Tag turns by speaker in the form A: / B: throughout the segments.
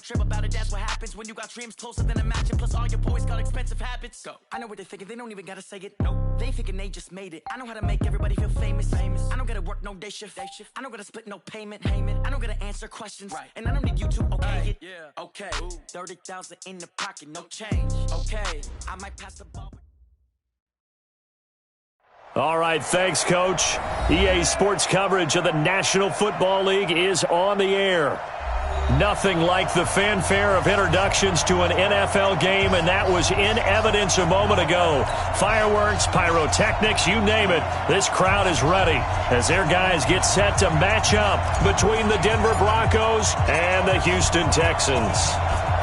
A: trip about it, that's what happens when you got dreams closer than a match. And plus all your boys got expensive habits. Go. I know what they're thinking, they don't even gotta say it. No, they thinking they just made it. I know how to make everybody feel famous. I don't gotta work no day shift. I don't gotta split no payment. I don't gotta answer questions. Right. And I don't need you to okay it. Yeah. Okay. 30,000 in the pocket, no change. Okay. I might pass the ball.
B: All right, thanks, Coach. EA Sports coverage of the National Football League is on the air. Nothing like the fanfare of introductions to an NFL game, and that was in evidence a moment ago. Fireworks, pyrotechnics, you name it. This crowd is ready as their guys get set to match up between the Denver Broncos and the Houston Texans.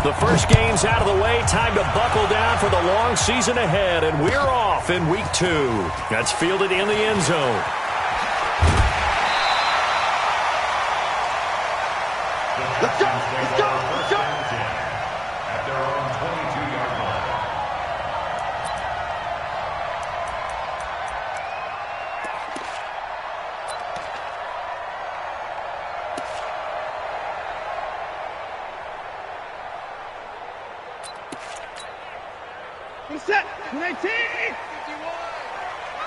B: The first game's out of the way. Time to buckle down for the long season ahead, and we're off in Week 2. That's fielded in the end zone.
C: Let's go! Let's go! Let's go! At their own 22-yard line.
D: He's set. 19. 51.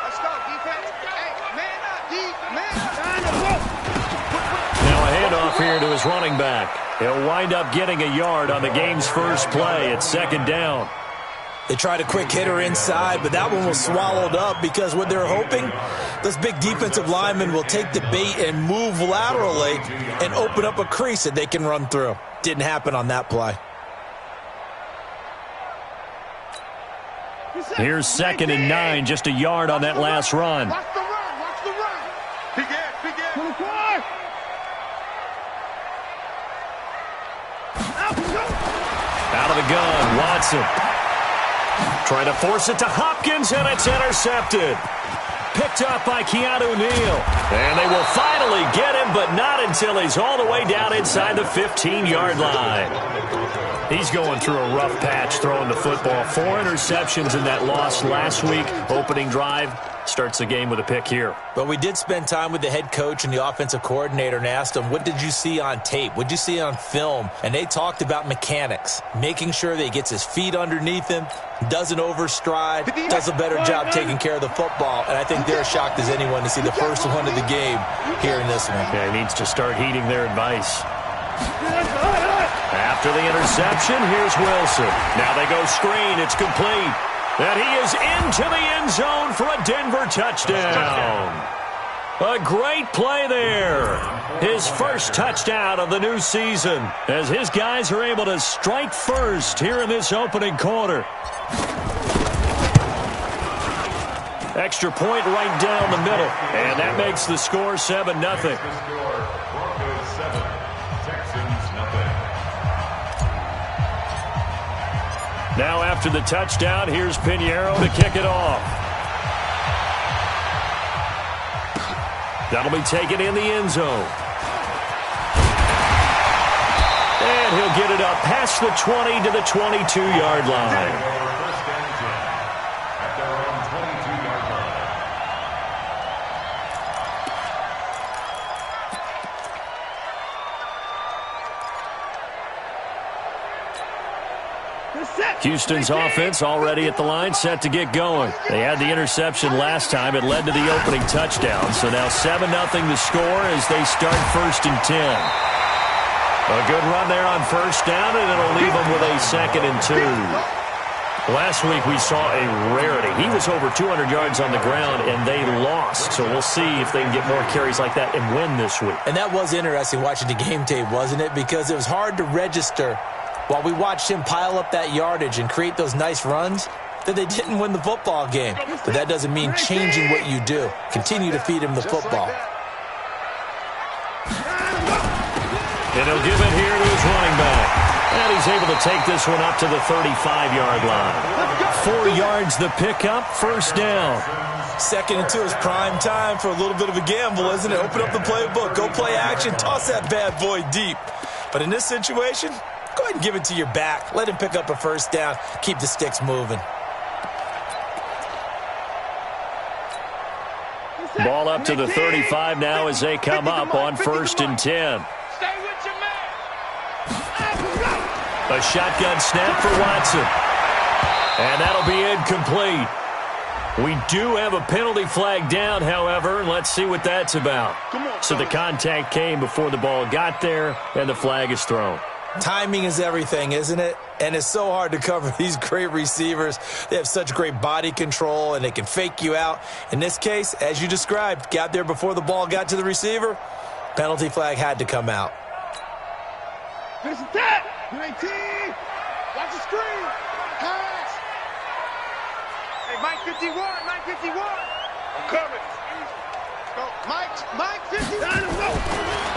E: Let's go, defense. Hey, man up, D. Man up.
B: Now a handoff here to his running back. He'll wind up getting a yard on the game's first play. It's second down.
F: They tried a quick hitter inside, but that one was swallowed up because what they're hoping, those big defensive linemen will take the bait and move laterally and open up a crease that they can run through. Didn't happen on that play.
B: Here's 2nd and 9, just a yard on that last run.
E: Watch the run. Watch the run.
D: Begin. 24.
B: Out of the gun, Watson. Trying to force it to Hopkins, and it's intercepted. Picked up by Keanu Neal. And they will finally get him, but not until he's all the way down inside the 15-yard line. He's going through a rough patch throwing the football. 4 interceptions in that loss last week. Opening drive starts the game with a pick here.
F: But we did spend time with the head coach and the offensive coordinator and asked them, what did you see on tape? What did you see on film? And they talked about mechanics, making sure that he gets his feet underneath him, doesn't overstride, does a better job taking care of the football. And I think they're as shocked as anyone to see the first one of the game here in this one.
B: Yeah, he needs to start heeding their advice. After the interception, here's Wilson. Now they go screen. It's complete. And he is into the end zone for a Denver touchdown. A great play there. His first touchdown of the new season as his guys are able to strike first here in this opening quarter. Extra point right down the middle. And that makes the score 7-0.
C: Broncos 7, Texans nothing.
B: Now after the touchdown, here's Pinheiro to kick it off. That'll be taken in the end zone. And he'll get it up past the 20 to the 22-yard line.
C: First and 10 at their own 22-yard line.
B: Houston's offense already at the line, set to get going. They had the interception last time. It led to the opening touchdown. So now 7-0 the score as they start 1st and 10. A good run there on first down, and it'll leave them with a 2nd and 2. Last week we saw a rarity. He was over 200 yards on the ground, and they lost. So we'll see if they can get more carries like that and win this week.
F: And that was interesting watching the game tape, wasn't it? Because it was hard to register while we watched him pile up that yardage and create those nice runs that they didn't win the football game. But that doesn't mean changing what you do. Continue to feed him the football.
B: And he'll give it here to his running back. And he's able to take this one up to the 35-yard line. 4 yards the pickup, first down.
F: 2nd and 2 is prime time for a little bit of a gamble, isn't it? Open up the playbook, go play action, toss that bad boy deep. But in this situation, go ahead and give it to your back. Let him pick up a first down. Keep the sticks moving.
B: Ball up to the 35 now as they come up on 1st and 10.
E: Stay with your man.
B: A shotgun snap for Watson. And that'll be incomplete. We do have a penalty flag down, however. Let's see what that's about. So the contact came before the ball got there, and the flag is thrown.
F: Timing is everything, isn't it? And it's so hard to cover these great receivers. They have such great body control, and they can fake you out. In this case, as you described, got there before the ball got to the receiver. Penalty flag had to come out.
D: Finish the tap. 19. Watch the screen. Pass.
E: Hey, Mike 51, Mike 51.
D: I'm coming.
E: Go, Mike 51.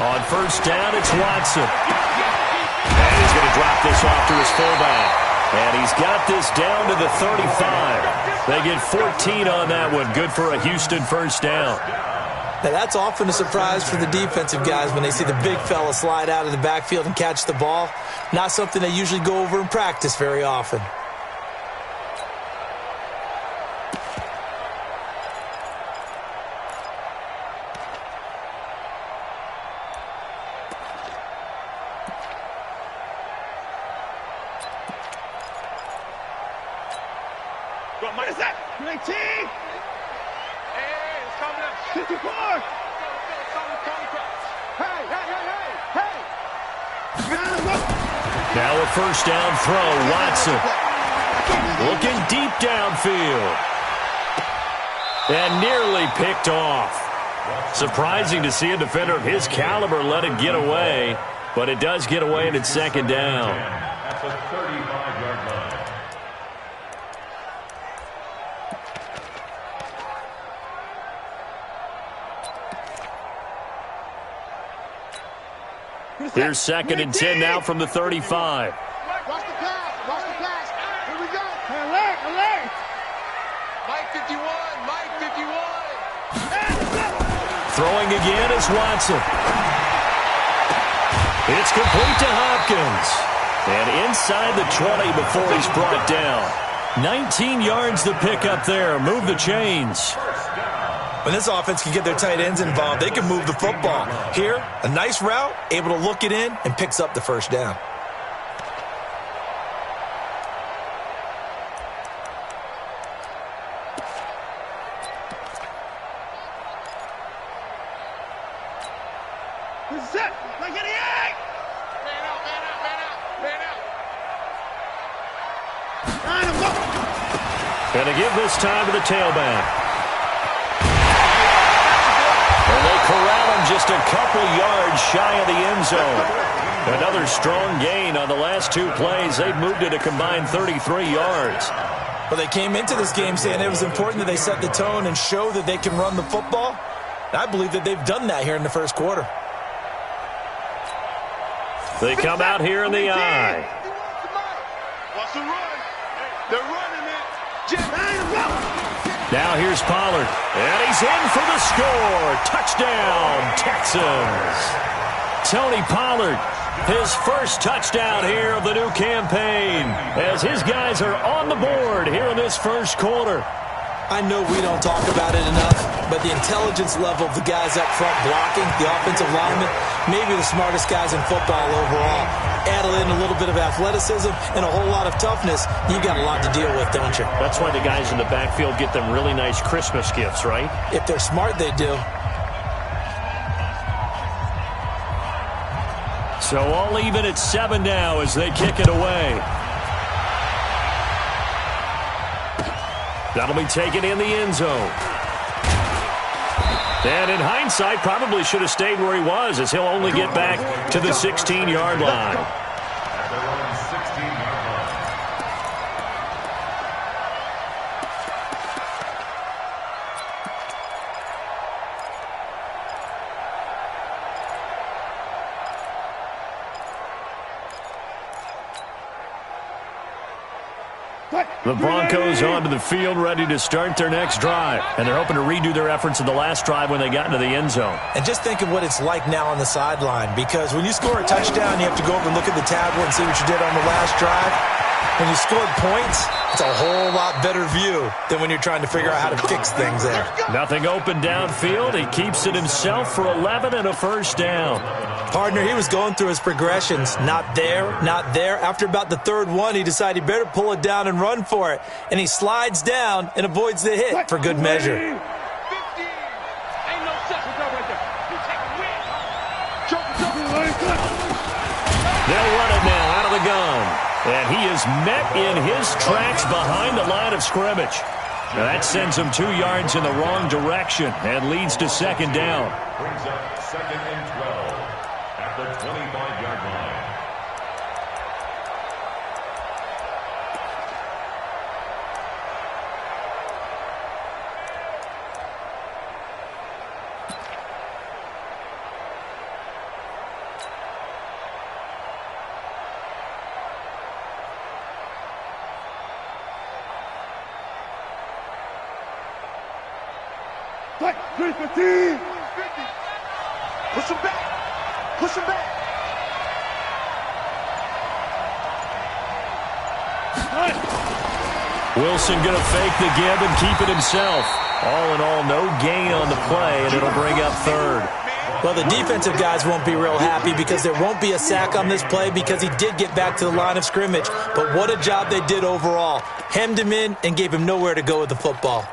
B: On first down, it's Watson. And he's going to drop this off to his fullback. And he's got this down to the 35. They get 14 on that one. Good for a Houston first down.
F: Now, that's often a surprise for the defensive guys when they see the big fella slide out of the backfield and catch the ball. Not something they usually go over in practice very often.
D: What is that? 19.
E: Hey, it's coming up.
D: 54.
E: Hey.
B: Now a first down throw, Watson. Looking deep downfield. And nearly picked off. Surprising to see a defender of his caliber let it get away, but it does get away and it's second down.
C: That's a 35-yard line.
B: Here's second and 10 now from the 35.
E: Watch the pass. Watch the pass. Here we go.
D: Alert.
E: Mike 51. Mike 51.
B: Throwing again is Watson. It's complete to Hopkins. And inside the 20 before he's brought down. 19 yards to pick up there. Move the chains.
F: When this offense can get their tight ends involved, they can move the football. Here, a nice route, able to look it in, and picks up the first down.
D: This is it. Like 88.
E: Man out.
B: And to give this time to the tailback. And they corral him just a couple yards shy of the end zone. Another strong gain on the last two plays. They've moved it a combined 33 yards.
F: Well, they came into this game saying it was important that they set the tone and show that they can run the football. And I believe that they've done that here in the first quarter.
B: They come out here in the eye.
D: What's the run? They're running it.
B: Now here's Pollard. And he's in for the score. Touchdown, Texans. Tony Pollard, his first touchdown here of the new campaign, as his guys are on the board here in this first quarter.
F: I know we don't talk about it enough, but the intelligence level of the guys up front blocking, the offensive linemen, maybe the smartest guys in football overall. Add in a little bit of athleticism and a whole lot of toughness, you've got a lot to deal with, don't you?
B: That's why the guys in the backfield get them really nice Christmas gifts, right?
F: If they're smart, they do.
B: So all even at 7 now as they kick it away. That'll be taken in the end zone. And in hindsight, probably should have stayed where he was, as he'll only get back to the 16-yard line.
C: At their own 16-yard line.
B: The Broncos onto the field, ready to start their next drive. And they're hoping to redo their efforts in the last drive when they got into the end zone.
F: And just think of what it's like now on the sideline, because when you score a touchdown, you have to go over and look at the tablet and see what you did on the last drive. When you scored points, it's a whole lot better view than when you're trying to figure out how to fix things there.
B: Nothing open downfield. He keeps it himself for 11 and a first down.
F: Partner, he was going through his progressions. Not there, not there. After about the third one, he decided he better pull it down and run for it. And he slides down and avoids the hit for good measure.
E: 50. Ain't no second go right there. You take a win.
B: They'll run it now out of the gun. And he is met in his tracks behind the line of scrimmage. Now that sends him 2 yards in the wrong direction and leads to second down.
C: Brings up 2nd and 12 at the 25-yard line.
E: Push him back. Push him back.
B: Wilson going to fake the give and keep it himself. All in all, no gain on the play, and it'll bring up third.
F: Well, the defensive guys won't be real happy because there won't be a sack on this play because he did get back to the line of scrimmage. But what a job they did overall. Hemmed him in and gave him nowhere to go with the football.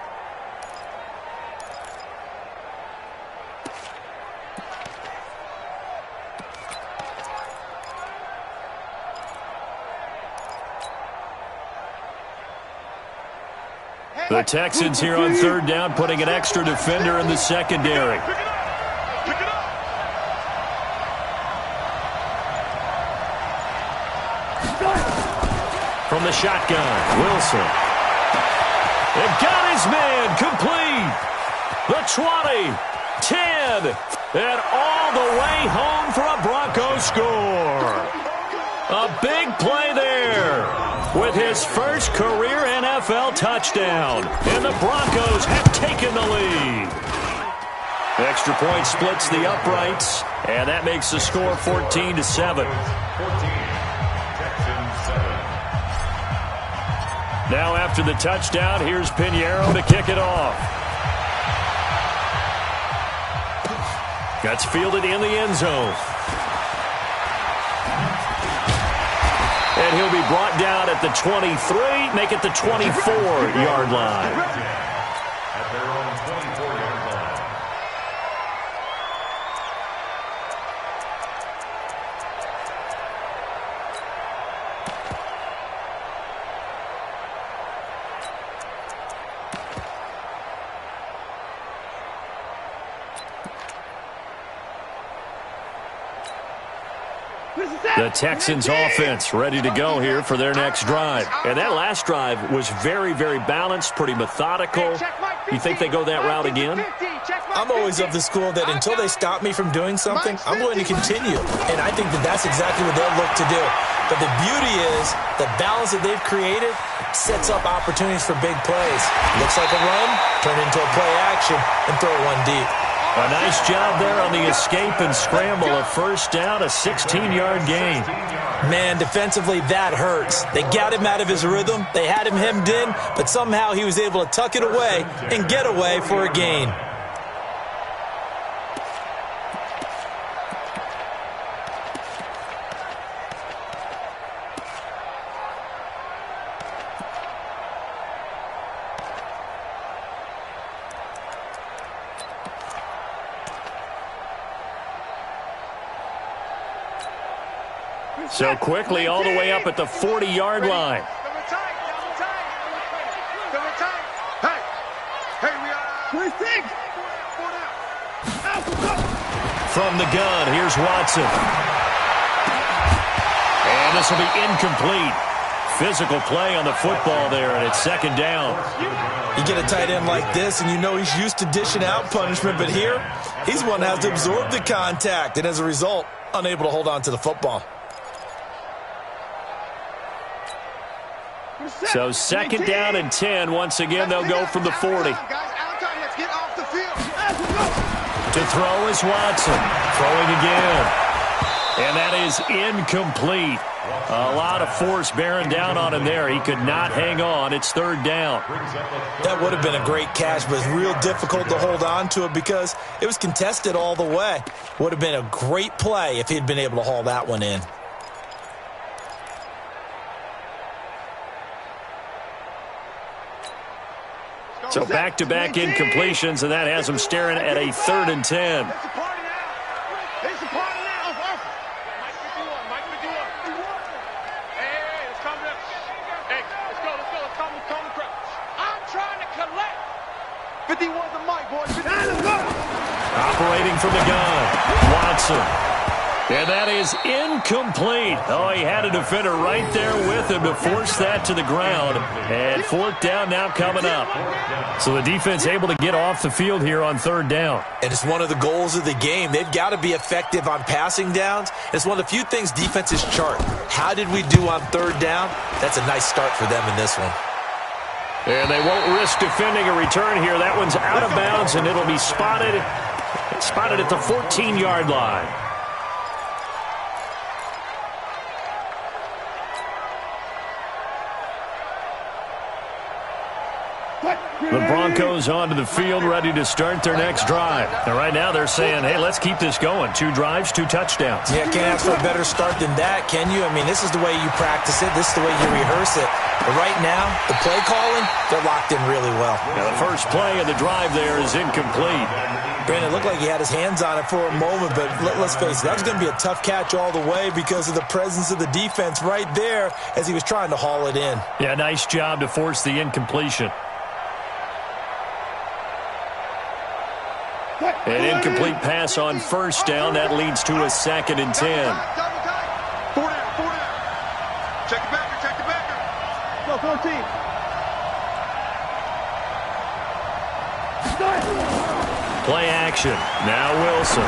B: The Texans here on third down, putting an extra defender in the secondary.
D: Pick it up.
B: From the shotgun, Wilson. It got his man complete. The 20, 10, and all the way home for a Broncos score. A big play there with his first career NFL touchdown. And the Broncos have taken the lead. The extra point splits the uprights, and that makes the score 14-7.
C: 14, Texans 7.
B: Now after the touchdown, here's Pinheiro to kick it off. That's fielded in the end zone. And he'll be brought down at the 23, make it the 24-yard line.
C: At their own 24-yard line.
B: The Texans offense ready to go here for their next drive. And that last drive was very, very balanced, pretty methodical. You think they go that route again?
F: I'm always of the school that until they stop me from doing something, I'm going to continue. And I think that that's exactly what they'll look to do. But the beauty is the balance that they've created sets up opportunities for big plays. Looks like a run, turn into a play action, and throw one deep.
B: A nice job there on the escape and scramble. A first down, a 16-yard gain.
F: Man, defensively, that hurts. They got him out of his rhythm. They had him hemmed in, but somehow he was able to tuck it away and get away for a gain.
B: So quickly all the way up at the 40-yard line. From the gun, here's Watson. And this will be incomplete. Physical play on the football there, and it's second down.
F: You get a tight end like this, and you know he's used to dishing out punishment, but here, he's one that has to absorb the contact, and as a result, unable to hold on to the football.
B: So second down and 10. Once again, they'll go from the 40. To throw is Watson. Throwing again. And that is incomplete. A lot of force bearing down on him there. He could not hang on. It's third down.
F: That would have been a great catch, but it's real difficult to hold on to it because it was contested all the way. Would have been a great play if he'd been able to haul that one in.
B: So back-to-back incompletions, and that has him staring at a 3rd and 10. Operating from the gun, Watson. And that is incomplete. Oh, he had a defender right there with him to force that to the ground. And 4th down now coming up. So the defense able to get off the field here on 3rd down.
F: And it's one of the goals of the game. They've got to be effective on passing downs. It's one of the few things defenses chart. How did we do on 3rd down? That's a nice start for them in this one.
B: And they won't risk defending a return here. That one's out of bounds, and it'll be spotted at the 14-yard line. The Broncos onto the field, ready to start their next drive. And right now they're saying, hey, let's keep this going. 2 drives, 2 touchdowns.
F: Yeah, can't ask for a better start than that, can you? I mean, this is the way you practice it. This is the way you rehearse it. But right now, the play calling, they're locked in really well.
B: Now the first play of the drive there is incomplete.
F: Brandon, it looked like he had his hands on it for a moment, but let's face it, that was going to be a tough catch all the way because of the presence of the defense right there as he was trying to haul it in.
B: Yeah, nice job to force the incompletion. An incomplete pass on 1st down. That leads to a 2nd and 10.
D: 4 down. Check it back.
E: Go, 14.
B: Play action. Now Wilson.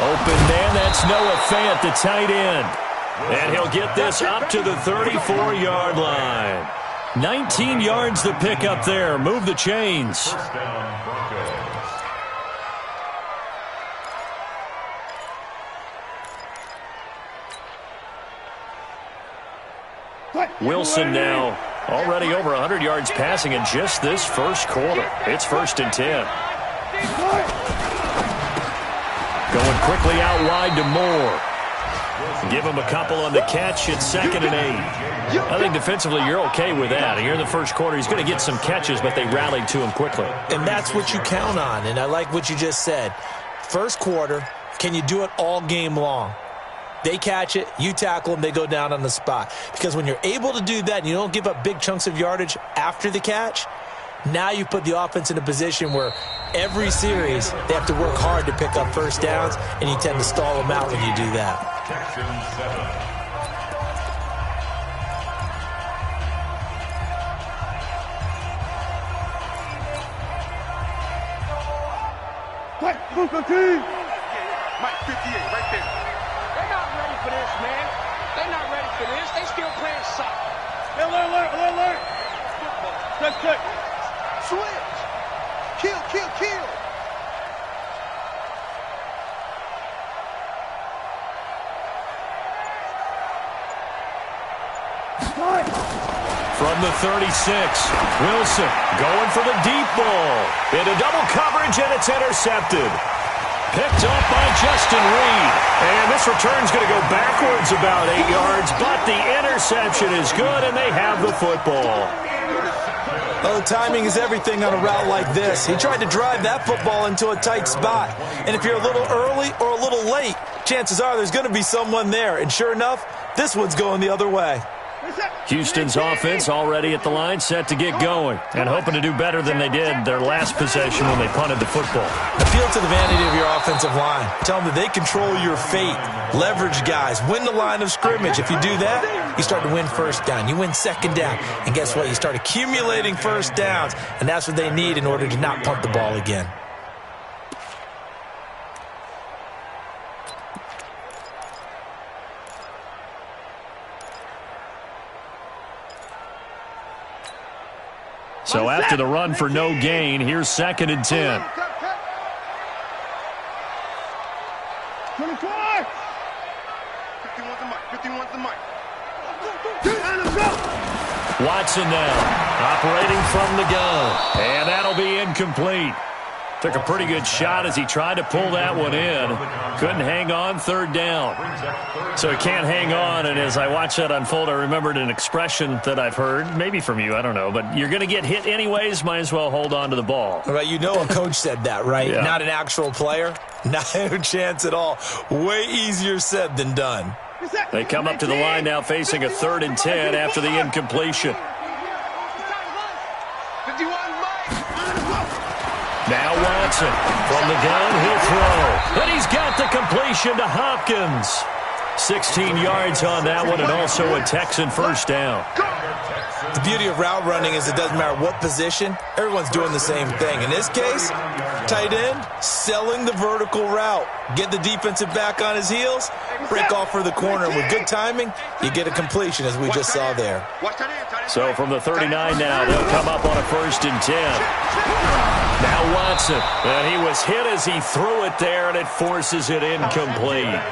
B: Open man. That's Noah Fant, the tight end. And he'll get this up to the 34-yard line. 19 yards to pick up there. Move the chains.
C: First down, Broncos.
B: Wilson now already over 100 yards passing in just this first quarter. It's 1st and 10. Going quickly out wide to Moore. Give him a couple on the catch. It's 2nd and 8. I think defensively you're okay with that. Here in the first quarter, he's going to get some catches, but they rallied to him quickly.
F: And that's what you count on, and I like what you just said. First quarter, can you do it all game long? They catch it, you tackle them, they go down on the spot. Because when you're able to do that and you don't give up big chunks of yardage after the catch, now you put the offense in a position where every series they have to work hard to pick up 1st downs, and you tend to stall them out when you do that.
C: Section 7.
D: Mike 58, right there.
E: They're not ready for this, man. They're not ready for this. They still playing soccer.
D: Alert. Check. Switch. Kill.
B: From the 36, Wilson going for the deep ball. Into double coverage, and it's intercepted. Picked up by Justin Reed. And this return's going to go backwards about 8 yards, but the interception is good, and they have the football.
F: Oh, timing is everything on a route like this. He tried to drive that football into a tight spot. And if you're a little early or a little late, chances are there's going to be someone there. And sure enough, this one's going the other way.
B: Houston's offense already at the line, set to get going, and hoping to do better than they did their last possession when they punted the football.
F: Appeal to the vanity of your offensive line. Tell them that they control your fate. Leverage guys. Win the line of scrimmage. If you do that, you start to win 1st down. You win 2nd down. And guess what? You start accumulating 1st downs, and that's what they need in order to not punt the ball again.
B: So after the run for no gain, here's 2nd and 10.
D: 24. 51 to Mike. 51
B: Watson now, operating from the gun. And that'll be incomplete. Took a pretty good shot as he tried to pull that one in. Couldn't hang on, third down. So he can't hang on, and as I watched that unfold, I remembered an expression that I've heard, maybe from you, I don't know, but you're going to get hit anyways, might as well hold on to the ball.
F: Right, you know a coach said that, right?
B: Yeah.
F: Not an actual player. Not a chance at all. Way easier said than done.
B: They come up to the line now facing a 3rd and 10 after the incompletion. Now Watson from the gun, he'll throw. And he's got the completion to Hopkins. 16 yards on that one, and also a Texan first down.
F: The beauty of route running is it doesn't matter what position. Everyone's doing the same thing. In this case, tight end, selling the vertical route. Get the defensive back on his heels, break off for the corner. And with good timing, you get a completion, as we just saw there.
B: So from the 39 now, they'll come up on a 1st and 10. Now Watson, and he was hit as he threw it there, and it forces it incomplete.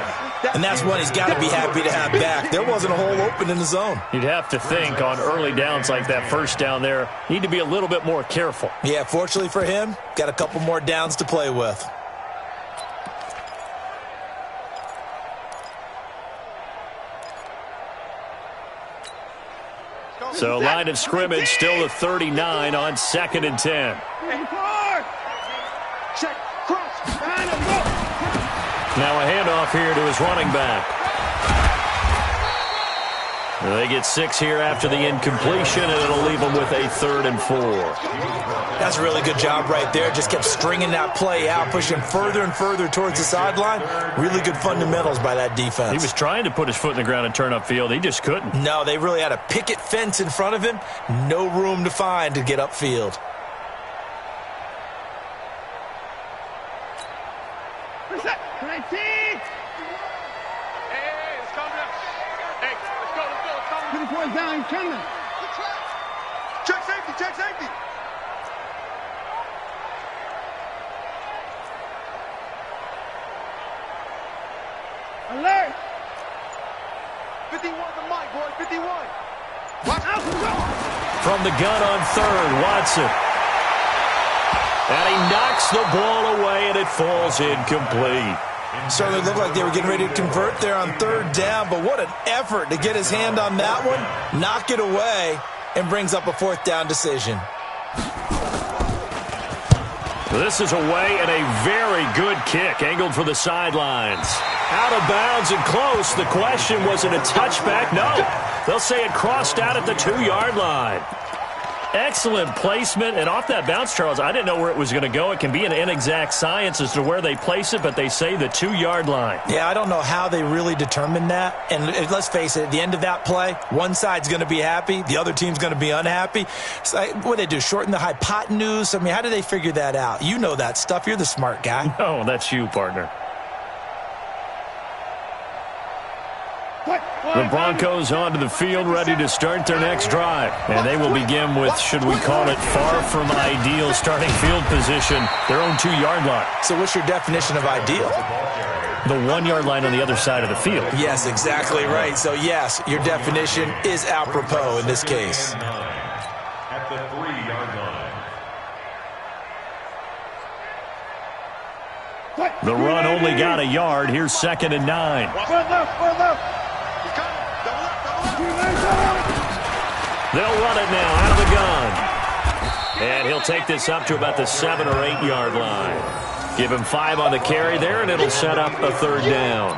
F: And that's one he's got to be happy to have back. There wasn't a hole open in the zone.
B: You'd have to think on early downs like that first down there, need to be a little bit more careful.
F: Yeah, fortunately for him, got a couple more downs to play with.
B: So line of scrimmage still the 39 on 2nd and 10. Now a handoff here to his running back. They get 6 here after the incompletion, and it'll leave them with a 3rd and 4.
F: That's a really good job right there. Just kept stringing that play out, pushing further and further towards the sideline. Really good fundamentals by that defense.
B: He was trying to put his foot in the ground and turn upfield. He just couldn't.
F: No, they really had a picket fence in front of him. No room to find to get upfield.
E: Down, coming.
D: Check safety, check safety.
E: Alert.
D: 51 the mic, boy, 51. Watch out.
B: From the gun on 3rd, Watson. And he knocks the ball away, and it falls incomplete.
F: Certainly looked like they were getting ready to convert there on 3rd down, but what an effort to get his hand on that one, knock it away, and brings up a 4th down decision.
B: This is away and a very good kick, angled for the sidelines. Out of bounds and close. The question, was it a touchback? No. They'll say it crossed out at the 2-yard line. Excellent placement, and off that bounce, Charles, I didn't know where it was going to go. It can be an inexact science as to where they place it, but they say the 2-yard line.
F: Yeah, I don't know how they really determined that. And let's face it, at the end of that play, one side's going to be happy, the other team's going to be unhappy. It's like, what do they do, shorten the hypotenuse? I mean, how do they figure that out? You know that stuff. You're the smart guy.
B: No, that's you, partner. The Broncos onto the field, ready to start their next drive. And they will begin with, should we call it, far from ideal starting field position, their own 2-yard line.
F: So what's your definition of ideal?
B: The 1-yard line on the other side of the field.
F: Yes, exactly right. So, yes, your definition is apropos in this case.
C: At the 3-yard line.
B: The run only got a yard. Here's 2nd and 9. They'll run it now out of the gun. And he'll take this up to about the 7- or 8-yard line. Give him 5 on the carry there, and it'll set up a 3rd down.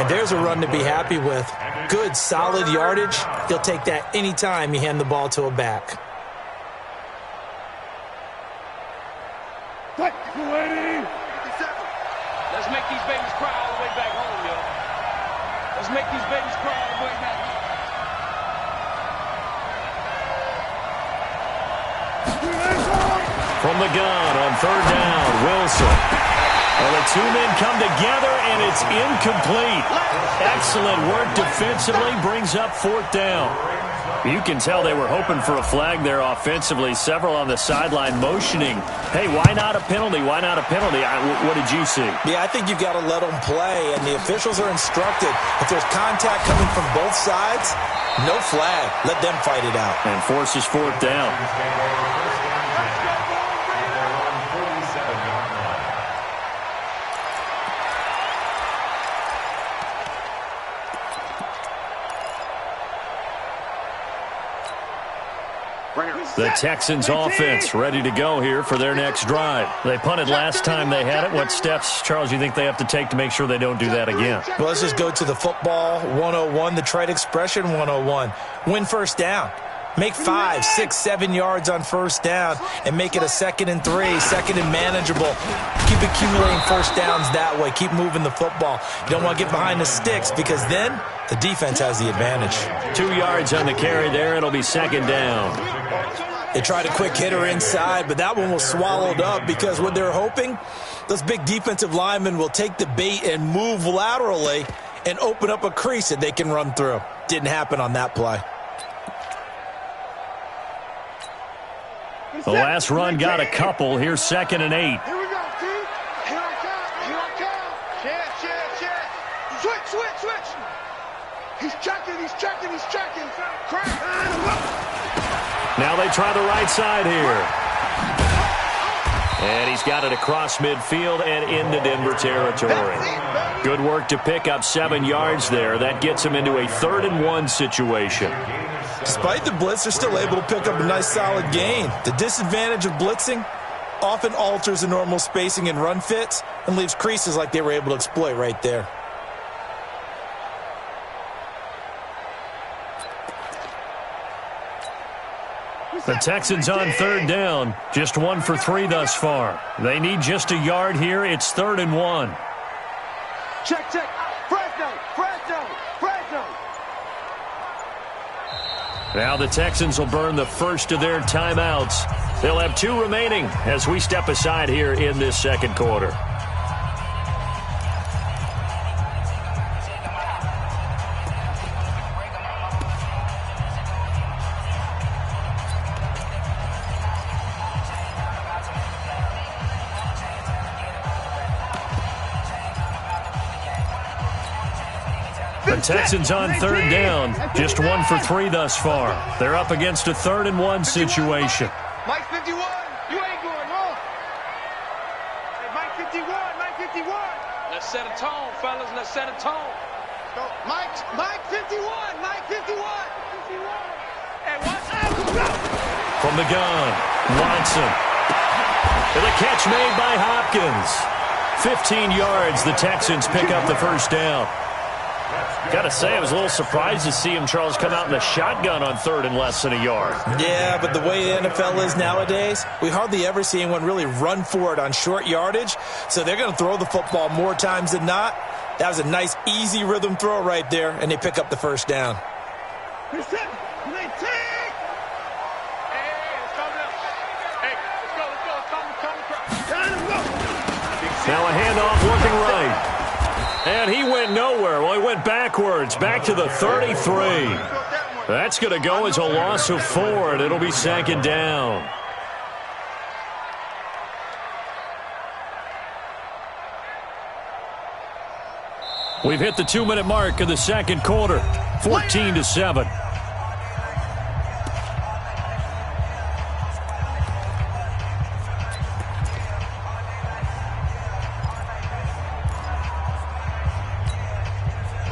F: And there's a run to be happy with. Good, solid yardage. He'll take that anytime you hand the ball to a back.
E: Let's make these babies cry all the way back home, yo. Let's make these babies cry all the way back home.
B: From the gun on 3rd down, Wilson. Well, the 2 men come together, and it's incomplete. Excellent work defensively, brings up 4th down. You can tell they were hoping for a flag there offensively. Several on the sideline motioning, hey, why not a penalty? Why not a penalty? What did you see?
F: Yeah, I think you've got to let them play, and the officials are instructed. If there's contact coming from both sides, no flag. Let them fight it out.
B: And forces fourth down. The Texans offense ready to go here for their next drive. They punted last time they had it. What steps, Charles, you think they have to take to make sure they don't do that again?
F: Well, let's just go to the football 101, the trade expression 101. Win first down. Make 5, 6, 7 yards on first down and make it a 2nd and 3, 2nd and manageable. Keep accumulating first downs that way. Keep moving the football. You don't want to get behind the sticks because then the defense has the advantage.
B: 2 yards on the carry there. It'll be 2nd down.
F: They tried a quick hitter inside, but that one was swallowed up because what they're hoping, those big defensive linemen will take the bait and move laterally and open up a crease that they can run through. Didn't happen on that play.
B: The last run got a couple. Here's 2nd and 8.
D: Here we go, dude. Here I come. Here I come. Check. Switch. He's checking. Crack.
B: Now they try the right side here. And he's got it across midfield and into Denver territory. Good work to pick up 7 yards there. That gets him into a 3rd and 1 situation.
F: Despite the blitz, they're still able to pick up a nice solid gain. The disadvantage of blitzing often alters the normal spacing and run fits and leaves creases like they were able to exploit right there.
B: The Texans on 3rd down. Just 1 for 3 thus far. They need just a yard here. It's 3rd and 1.
D: Check. Fresno.
B: Now the Texans will burn the first of their timeouts. They'll have 2 remaining as we step aside here in this 2nd quarter. The Texans on 3rd down. Just 1 for 3 thus far. They're up against a 3rd and 1 situation.
D: Mike 51. You ain't going home. Hey, Mike 51.
E: Let's set a tone, fellas. Let's set a tone.
D: Go. Mike 51. Hey, watch out.
B: From the gun, Watson. And the catch made by Hopkins. 15 yards. The Texans pick up the first down. Got to say, I was a little surprised to see him, Charles, come out in the shotgun on 3rd and less than a yard.
F: Yeah, but the way the NFL is nowadays, we hardly ever see anyone really run for it on short yardage. So they're going to throw the football more times than not. That was a nice, easy rhythm throw right there, and they pick up the first down.
B: Now a handoff looking right. And he went nowhere. Well, he went backwards, back to the 33. That's going to go as a loss of 4, and it'll be 2nd down. We've hit the 2-minute mark of the 2nd quarter, 14-7.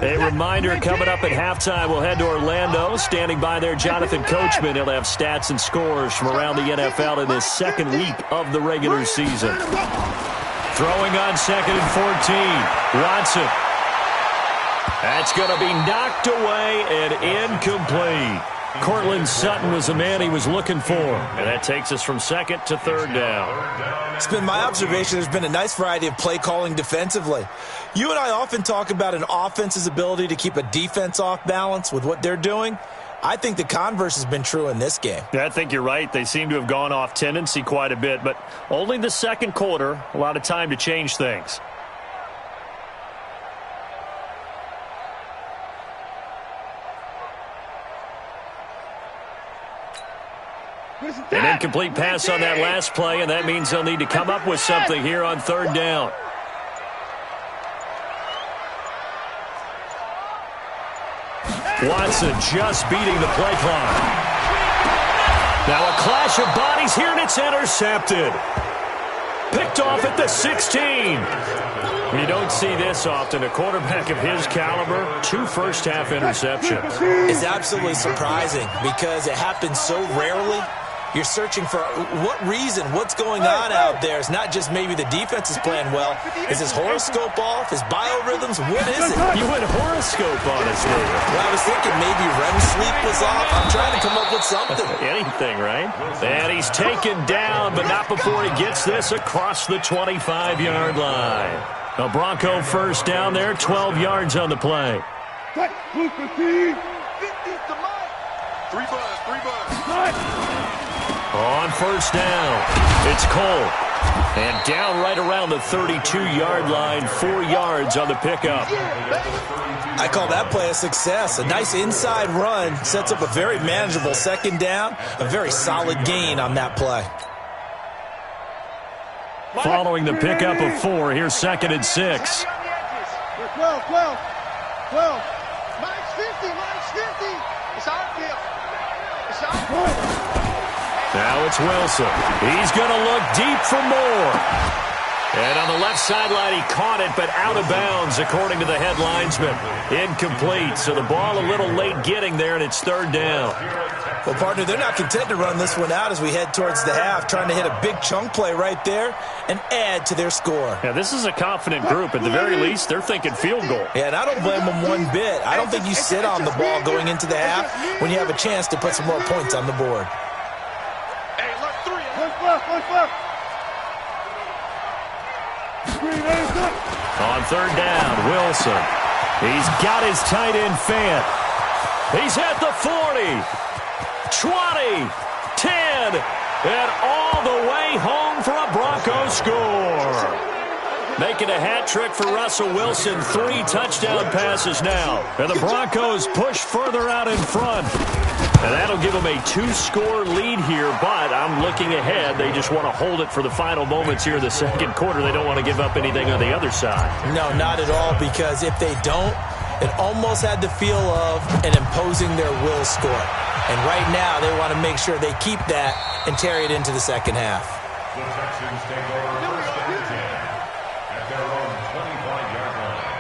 B: A reminder, coming up at halftime, we'll head to Orlando. Standing by there, Jonathan Coachman. He'll have stats and scores from around the NFL in this 2nd week of the regular season. Throwing on 2nd and 14. Watson. That's going to be knocked away and incomplete. Cortland Sutton was the man he was looking for. And that takes us from 2nd to 3rd down.
F: It's been my observation there's been a nice variety of play calling defensively. You and I often talk about an offense's ability to keep a defense off balance with what they're doing. I think the converse has been true in this game.
B: Yeah, I think you're right. They seem to have gone off tendency quite a bit, but only the 2nd quarter, a lot of time to change things. An incomplete pass on that last play, and that means they'll need to come up with something here on third down. Watson just beating the play clock. Now a clash of bodies here, and it's intercepted. Picked off at the 16. You don't see this often. A quarterback of his caliber, 2 first-half interceptions.
F: It's absolutely surprising because it happens so rarely. You're searching for what reason, what's going on out there. It's not just maybe the defense is playing well. Is his horoscope off? His biorhythms? What is it?
B: You went horoscope on us, David.
F: Well, I was thinking maybe REM sleep was off. I'm trying to come up with something.
B: Anything, right? And he's taken down, but not before he gets this across the 25-yard line. A Bronco first down there, 12 yards on the play.
D: 3 buzz.
B: On first down, it's Cole. And down right around the 32-yard line, 4 yards on the pickup.
F: I call that play a success. A nice inside run sets up a very manageable second down. A very solid gain on that play.
B: Following the pickup of 4, here's 2nd and 6.
D: 12. Minus 50. It's our deal. It's our.
B: Now it's Wilson. He's going to look deep for more. And on the left sideline, he caught it, but out of bounds, according to the head linesman. Incomplete, so the ball a little late getting there, and it's third down.
F: Well, partner, they're not content to run this one out as we head towards the half, trying to hit a big chunk play right there and add to their score.
B: Yeah, this is a confident group. At the very least, they're thinking field goal.
F: Yeah, and I don't blame them one bit. I don't think you sit on the ball going into the half when you have a chance to put some more points on the board.
B: On third down, Wilson. He's got his tight end Fant. He's at the 40, 20, 10, and all the way home for a Broncos score. Making a hat trick for Russell Wilson. 3 touchdown passes now. And the Broncos push further out in front. And that'll give them a 2-score lead here, but I'm looking ahead. They just want to hold it for the final moments here in the second quarter. They don't want to give up anything on the other side.
F: No, not at all, because if they don't, it almost had the feel of an imposing their will score. And right now, they want to make sure they keep that and carry it into the second half.
C: The Texans take over first and 10 at their own 25-yard line.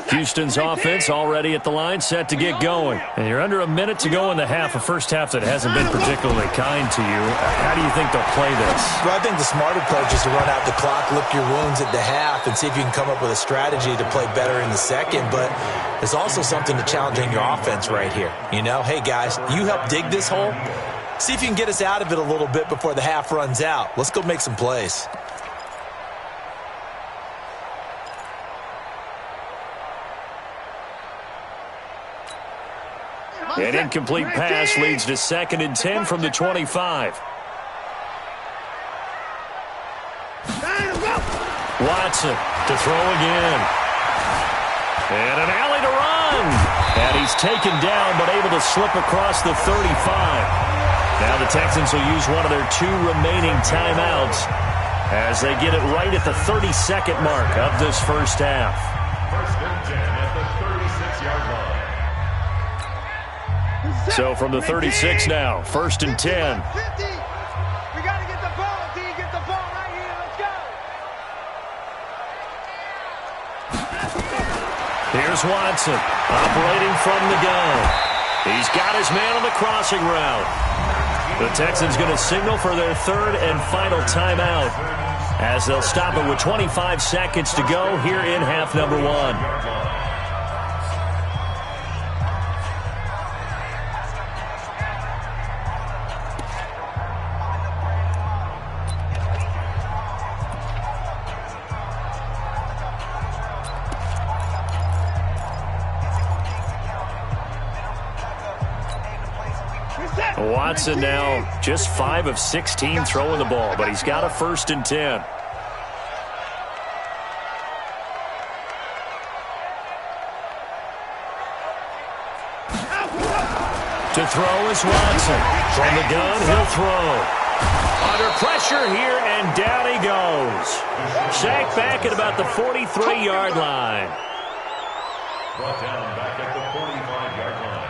B: Houston's offense already at the line, set to get going. And you're under a minute to go in the half, a first half that hasn't been particularly kind to you. How do you think they'll play this?
F: Well, I think the smart approach is to run out the clock, lick your wounds at the half, and see if you can come up with a strategy to play better in the second. But there's also something to challenging your offense right here. You know, hey, guys, you help dig this hole. See if you can get us out of it a little bit before the half runs out. Let's go make some plays.
B: An incomplete pass leads to 2nd and 10 from the 25. Watson to throw again. And an alley to run. And he's taken down but able to slip across the 35. Now the Texans will use one of their 2 remaining timeouts as they get it right at the 32nd mark of this first half.
C: First and 10 at the 36-yard line.
B: So from the 36 now, 1st and 10.
D: 50. We got to get the ball, D. Get the ball right here. Let's go.
B: Here's Watson operating from the gun. He's got his man on the crossing route. The Texans going to signal for their 3rd and final timeout as they'll stop it with 25 seconds to go here in half number 1. Watson now just 5 of 16 throwing the ball, but he's got a 1st and 10. To throw is Watson. From the gun, he'll throw. Under pressure here, and down he goes. Sacked back at about the 43-yard line.
C: Brought down back at the 45-yard line.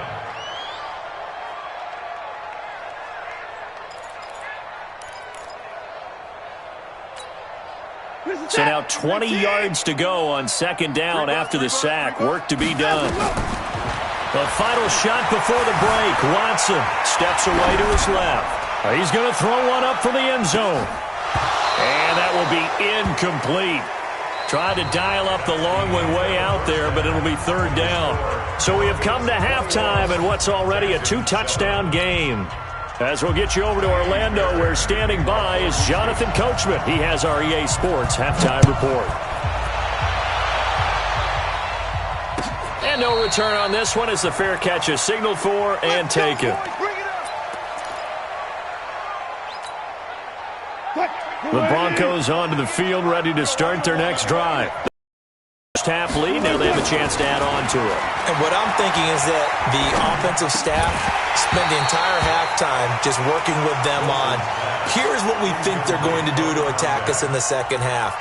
B: So now 20 yards to go on 2nd down after the sack. Work to be done. The final shot before the break. Watson steps away to his left. He's going to throw one up for the end zone. And that will be incomplete. Tried to dial up the long one way out there, but it'll be 3rd down. So we have come to halftime in what's already a 2-touchdown game. As we'll get you over to Orlando, where standing by is Jonathan Coachman. He has our EA Sports halftime report. And no return on this one as the fair catch is signaled for and taken. The Broncos onto the field, ready to start their next drive. First half lead, now they have a chance to add on to it.
F: And what I'm thinking is that the offensive staff spend the entire halftime just working with them on, here's what we think they're going to do to attack us in the second half.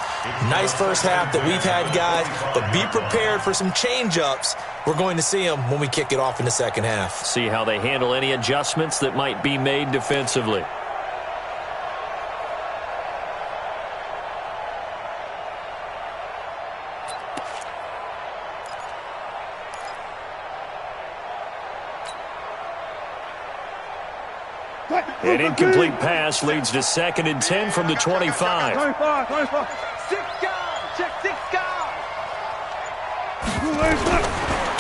F: Nice first half that we've had, guys, but be prepared for some change-ups. We're going to see them when we kick it off in the second half.
B: See how they handle any adjustments that might be made defensively. An incomplete pass leads to 2nd and 10 from the 25.
D: 6 guys. Check 6 guys.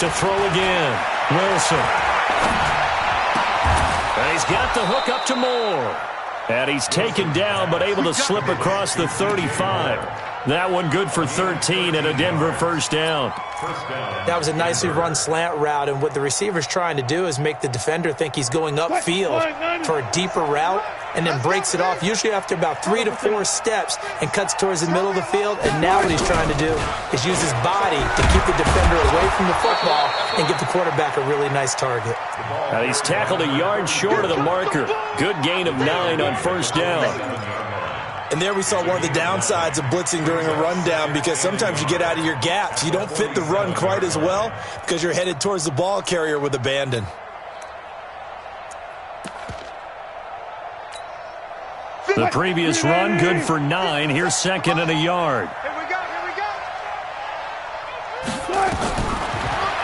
B: To throw again. Wilson. And he's got the hook up to Moore. And he's taken down but able to slip across the 35. That one good for 13 and a Denver 1st down.
F: That was a nicely run slant route, and what the receiver's trying to do is make the defender think he's going upfield for a deeper route and then breaks it off, usually after about 3 to 4 steps, and cuts towards the middle of the field. And now what he's trying to do is use his body to keep the defender away from the football and give the quarterback a really nice target.
B: Now he's tackled a yard short of the marker. Good gain of 9 on 1st down.
F: And there we saw one of the downsides of blitzing during a rundown, because sometimes you get out of your gaps. You don't fit the run quite as well because you're headed towards the ball carrier with abandon.
B: The previous run good for 9. Here's 2nd and a yard.
D: Here we go.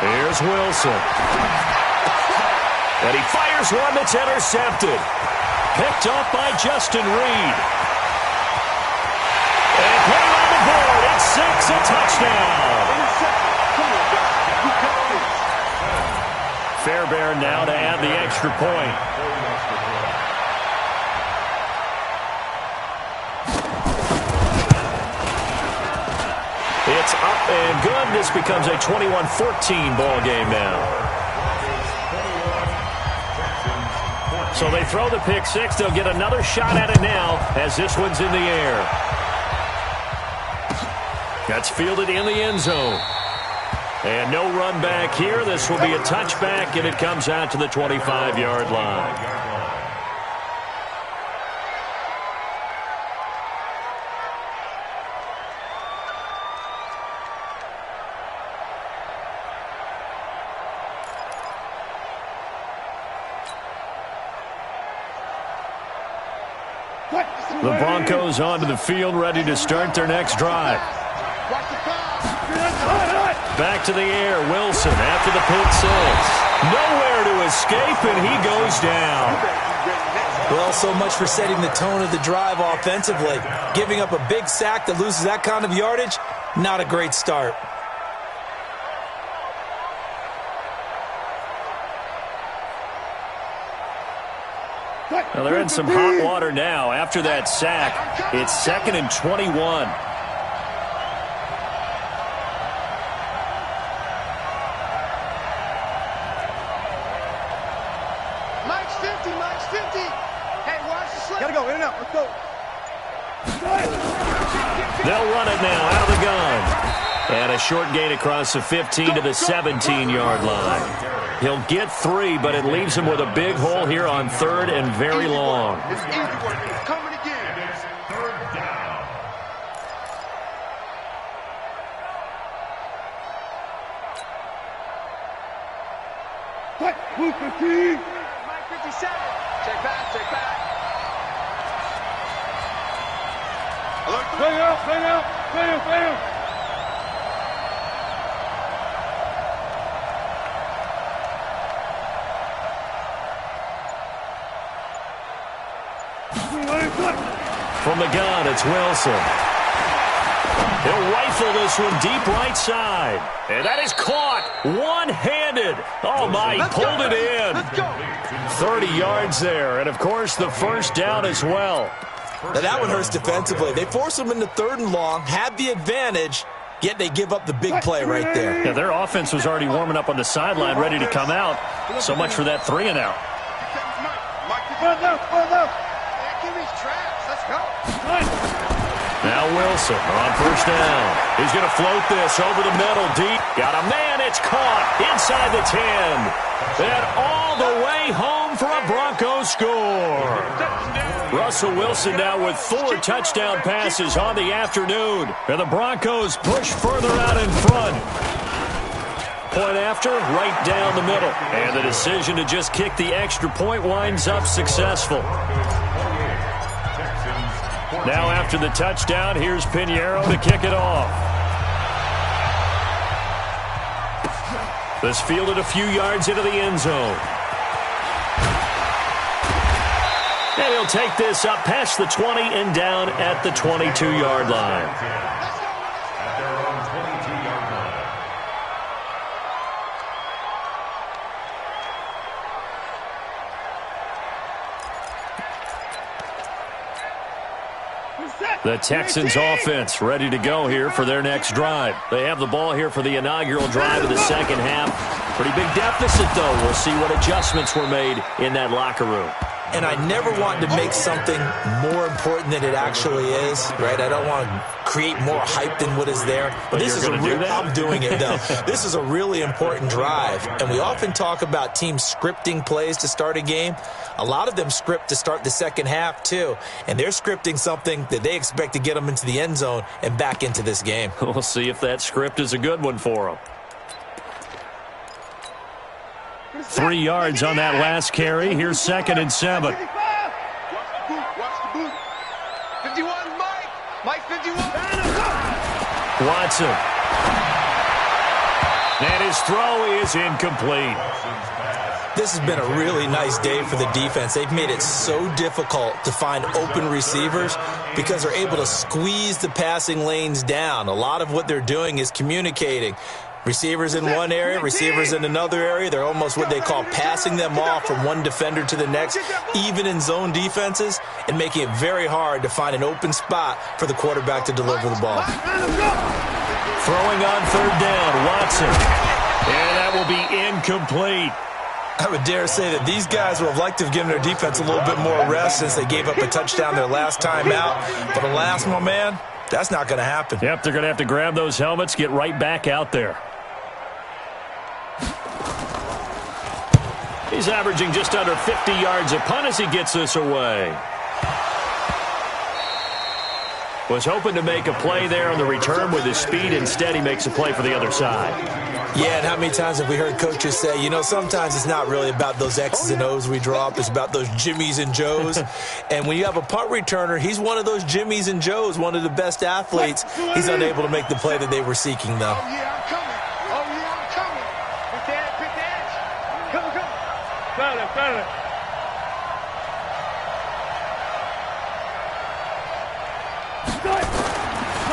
B: Here's Wilson. And he fires one that's intercepted. Picked off by Justin Reed. And put it on the board. It's 6, a touchdown. Fairbairn now to add the extra point. It's up and good. This becomes a 21-14 ball game now. So they throw the pick 6. They'll get another shot at it now as this one's in the air. That's fielded in the end zone. And no run back here. This will be a touchback, and it comes out to the 25-yard line. The Broncos onto the field, ready to start their next drive. Back to the air, Wilson after the pick 6. Nowhere to escape, and he goes down.
F: Well, so much for setting the tone of the drive offensively. Giving up a big sack that loses that kind of yardage, not a great start.
B: Well, they're in some hot water now. After that sack, it's 2nd and 21.
D: Mike's 50, Mike's It's 50. Hey, watch the slip.
G: Gotta go, in and out. Let's go.
B: They'll run it now out of the gun. And a short gain across the 15 to the 17-yard line. He'll get 3, but it leaves him with a big hole here on 3rd and very long.
D: It's easy work. It's coming again.
C: It's 3rd down.
D: Mike 57. Check back, check back.
G: Play out, play out, play out, play out.
B: From the gun, it's Wilson. He'll rifle this one deep right side. And that is caught one-handed. Oh, my, he pulled it in. 30 yards there. And, of course, the first down as well.
F: Now, that one hurts defensively. They force them into 3rd and long, had the advantage, yet they give up the big play right there.
B: Yeah, their offense was already warming up on the sideline, ready to come out. So much for that 3-and-out. Now Wilson on first down. He's going to float this over the middle deep. Got a man. It's caught inside the 10. And all the way home for a Broncos score. Russell Wilson now with 4 touchdown passes on the afternoon. And the Broncos push further out in front. Point after, right down the middle. And the decision to just kick the extra point winds up successful. Now after the touchdown, here's Pinheiro to kick it off. This fielded a few yards into the end zone. And he'll take this up past the 20 and down at the 22-yard line.
C: At their own 22-yard line.
B: The Texans offense ready to go here for their next drive. They have the ball here for the inaugural drive of the second half. Pretty big deficit, though. We'll see what adjustments were made in that locker room.
F: And I never want to make something more important than it actually is, right? I don't want to create more hype than what is there.
B: But
F: this is I'm doing it, though. This is a really important drive. And we often talk about teams scripting plays to start a game. A lot of them script to start the second half, too. And they're scripting something that they expect to get them into the end zone and back into this game.
B: We'll see if that script is a good one for them. 3 yards on that last carry. Here's 2nd and 7.
D: Watch the boot. 51, Mike. Mike 51.
B: Watson. And his throw is incomplete.
F: This has been a really nice day for the defense. They've made it so difficult to find open receivers because they're able to squeeze the passing lanes down. A lot of what they're doing is communicating. Receivers in one area, receivers in another area. They're almost what they call passing them off from one defender to the next, even in zone defenses, and making it very hard to find an open spot for the quarterback to deliver the ball.
B: Throwing on 3rd down, Watson. And that will be incomplete.
F: I would dare say that these guys would have liked to have given their defense a little bit more rest since they gave up a touchdown their last time out. But alas, my man, that's not going to happen.
B: Yep, they're going to have to grab those helmets, get right back out there. He's averaging just under 50 yards a punt as he gets this away. Was hoping to make a play there on the return with his speed. Instead, he makes a play for the other side.
F: Yeah, and how many times have we heard coaches say, you know, sometimes it's not really about those X's and O's we draw up. It's about those Jimmies and Joes. And when you have a punt returner, he's one of those Jimmies and Joes, one of the best athletes. He's unable to make the play that they were seeking, though.
D: Oh, yeah, I'm coming. Oh, yeah, I'm coming. Pick the edge. Come.
G: Found it.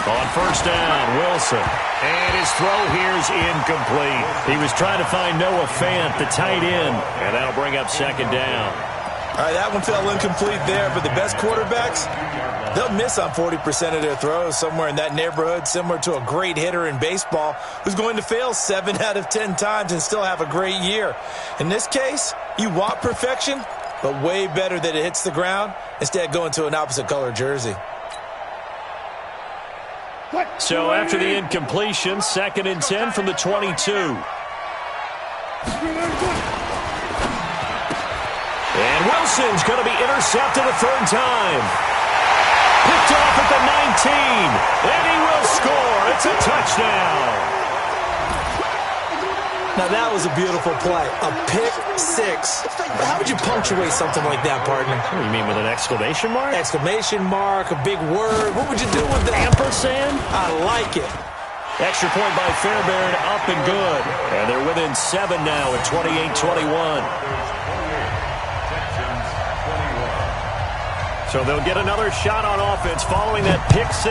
B: On first down, Wilson. And his throw here is incomplete. He was trying to find Noah Fant, the tight end, and that'll bring up 2nd down.
F: All right, that one fell incomplete there, but the best quarterbacks, they'll miss on 40% of their throws, somewhere in that neighborhood, similar to a great hitter in baseball who's going to fail 7 out of 10 times and still have a great year. In this case, you want perfection, but way better that it hits the ground instead going to an opposite color jersey.
B: So after the incompletion, 2nd and 10 from the 22. And Wilson's going to be intercepted a 3rd time. Picked off at the 19. And he will score. It's a touchdown.
F: Now, that was a beautiful play. A pick 6. How would you punctuate something like that, partner?
B: What do you mean, with an exclamation mark?
F: Exclamation mark, a big word. What would you do with that?
B: Ampersand?
F: I like it.
B: Extra point by Fairbairn, up and good. And they're within 7 now at 28-21. So they'll get another shot on offense following that pick 6.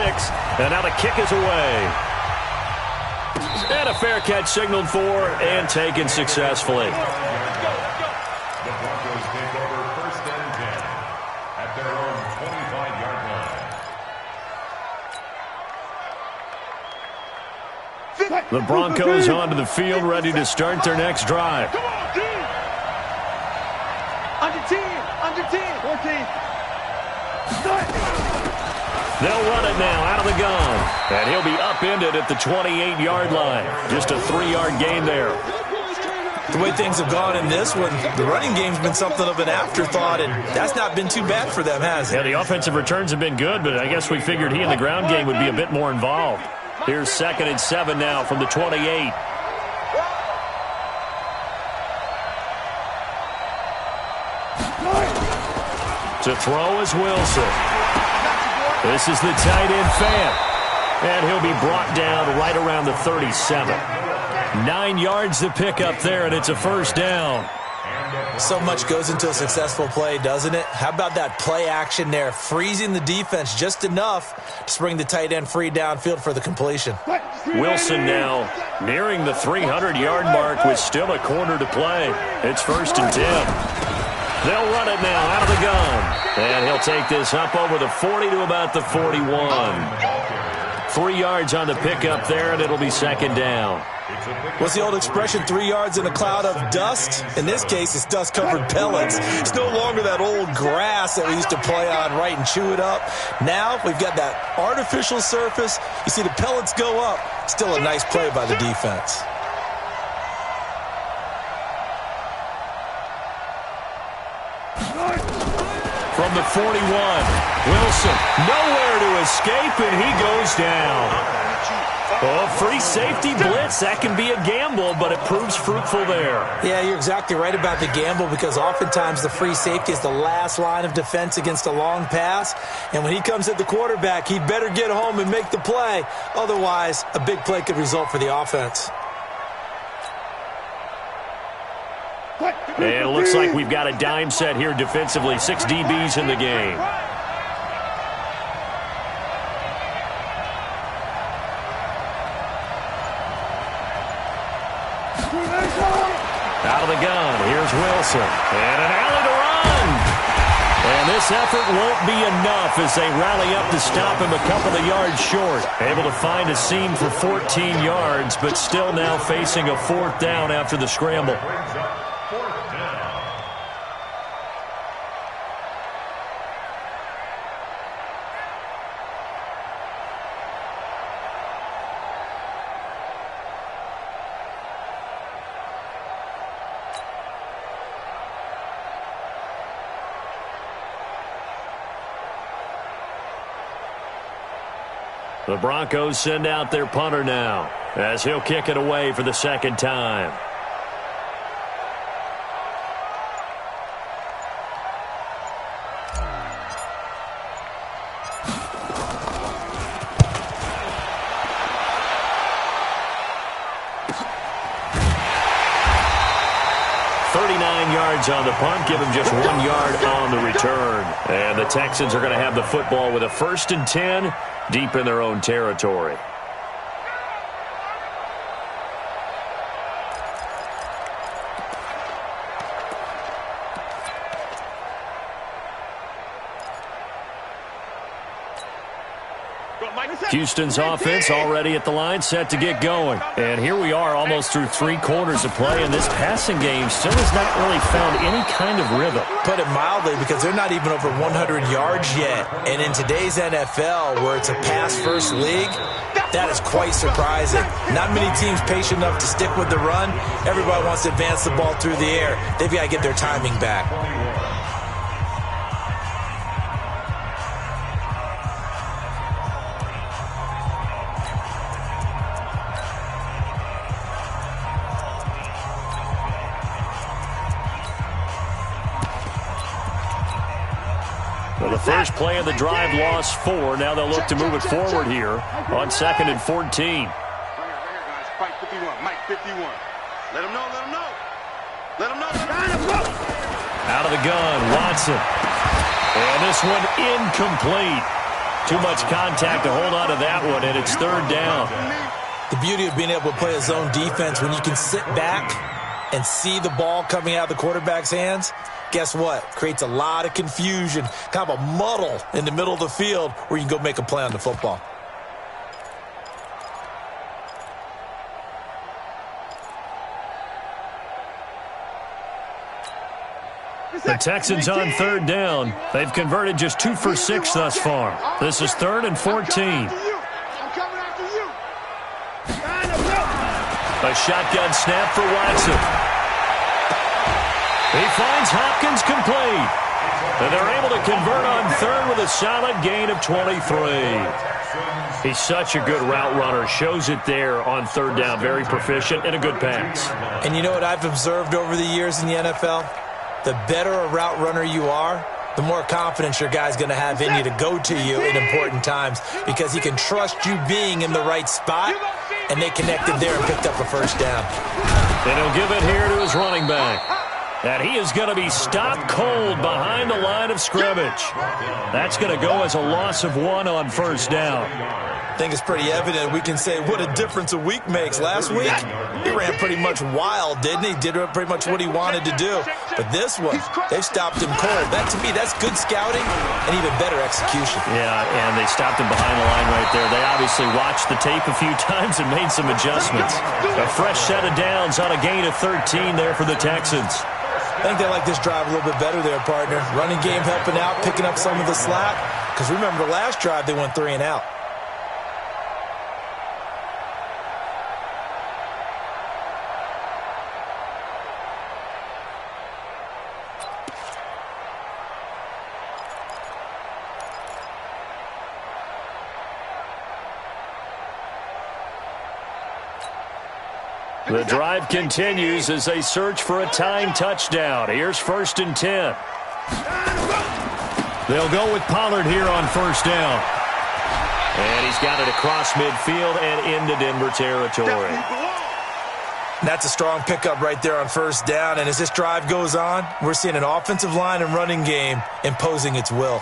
B: And now the kick is away. And a fair catch signaled for and taken successfully.
C: The Broncos take over 1st and 10 at their own 25-yard line.
B: The Broncos onto the field, ready to start their next drive.
D: Come on, D. Under 10, 14.
B: They'll run it now out of the gun. And he'll be upended at the 28-yard line. Just a 3-yard gain there.
F: The way things have gone in this one, the running game's been something of an afterthought, and that's not been too bad for them, has it?
B: Yeah, the offensive returns have been good, but I guess we figured he in the ground game would be a bit more involved. Here's 2nd and 7 now from the 28. To throw is Wilson. This is the tight end Fant. And he'll be brought down right around the 37. 9 yards to pick up there, and it's a 1st down.
F: So much goes into a successful play, doesn't it? How about that play action there, freezing the defense just enough to spring the tight end free downfield for the completion.
B: Wilson now nearing the 300-yard mark with still a quarter to play. It's 1st and 10. They'll run it now out of the gun. And he'll take this up over the 40 to about the 41. 3 yards on the pickup there, and it'll be 2nd down.
F: What's the old expression, 3 yards in a cloud of dust? In this case, it's dust-covered pellets. It's no longer that old grass that we used to play on, right, and chew it up. Now we've got that artificial surface. You see the pellets go up. Still a nice play by the defense.
B: From the 41, Wilson nowhere to escape, and he goes down. Oh, free safety blitz, that can be a gamble, but it proves fruitful there.
F: Yeah, you're exactly right about the gamble, because oftentimes the free safety is the last line of defense against a long pass. And when he comes at the quarterback, he better get home and make the play. Otherwise, a big play could result for the offense.
B: And it looks like we've got a dime set here defensively. 6 DBs in the game. Out of the gun, here's Wilson. And an alley to run. And this effort won't be enough as they rally up to stop him a couple of yards short. Able to find a seam for 14 yards, but still now facing a 4th down after the scramble. The Broncos send out their punter now as he'll kick it away for the 2nd time. On the punt, give him just 1 yard on the return. And the Texans are going to have the football with a 1st and 10 deep in their own territory. Houston's offense already at the line, set to get going. And here we are almost through 3 quarters of play, and this passing game still has not really found any kind of rhythm.
F: Put it mildly, because they're not even over 100 yards yet. And in today's NFL, where it's a pass-first league, that is quite surprising. Not many teams patient enough to stick with the run. Everybody wants to advance the ball through the air. They've got to get their timing back.
B: Well, the first play of the drive lost 4. Now they'll look to move it forward here on 2nd and 14.
G: Right here, guys. Mike 51. Mike 51. Let him know. Let him know. Let him know.
B: Out of the gun, Watson. And this one incomplete. Too much contact to hold on to that one, and it's 3rd down.
F: The beauty of being able to play a zone defense, when you can sit back and see the ball coming out of the quarterback's hands, guess what? Creates a lot of confusion, kind of a muddle in the middle of the field where you can go make a play on the football.
B: The Texans on 3rd down. They've converted just 2 for 6 thus far. This is 3rd and 14.
D: I'm coming after you.
B: A shotgun snap for Watson. He finds Hopkins complete. And they're able to convert on 3rd with a solid gain of 23. He's such a good route runner. Shows it there on 3rd down. Very proficient and a good pass.
F: And you know what I've observed over the years in the NFL? The better a route runner you are, the more confidence your guy's going to have in you to go to you in important times, because he can trust you being in the right spot, and they connected there and picked up a 1st down.
B: And he'll give it here to his running back. And he is going to be stopped cold behind the line of scrimmage. That's going to go as a loss of 1 on 1st down.
F: I think it's pretty evident. We can say what a difference a week makes. Last week, he ran pretty much wild, didn't he? Did pretty much what he wanted to do. But this one, they've stopped him cold. That, to me, that's good scouting and even better execution.
B: Yeah, and they stopped him behind the line right there. They obviously watched the tape a few times and made some adjustments. A fresh set of downs on a gain of 13 there for the Texans.
F: I think they like this drive a little bit better there, partner. Running game helping out, picking up some of the slack. Because remember, the last drive, they went 3 and out.
B: The drive continues as they search for a tying touchdown. Here's 1st and 10. They'll go with Pollard here on 1st down. And he's got it across midfield and into Denver territory.
F: That's a strong pickup right there on 1st down. And as this drive goes on, we're seeing an offensive line and running game imposing its will.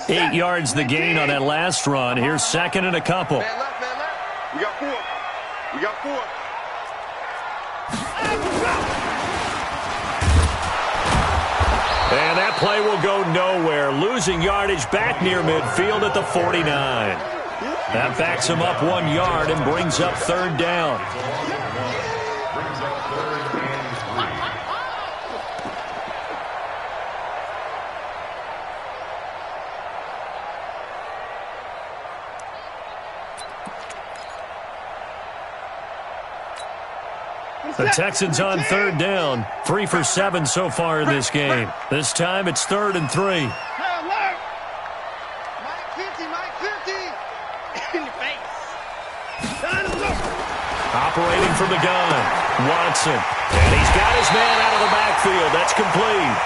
B: Eight yards the gain on that last run. Here's 2nd and a couple.
G: Man left, man left. We got 4. We got 4.
B: And that play will go nowhere. Losing yardage back near midfield at the 49. That backs him up 1 yard and brings up 3rd down. The Texans on 3rd down. 3 for 7 so far in this game. This time it's 3rd and 3.
D: Mike 50, Mike 50. In the face.
B: Operating from the gun, Watson. And he's got his man out of the backfield. That's complete.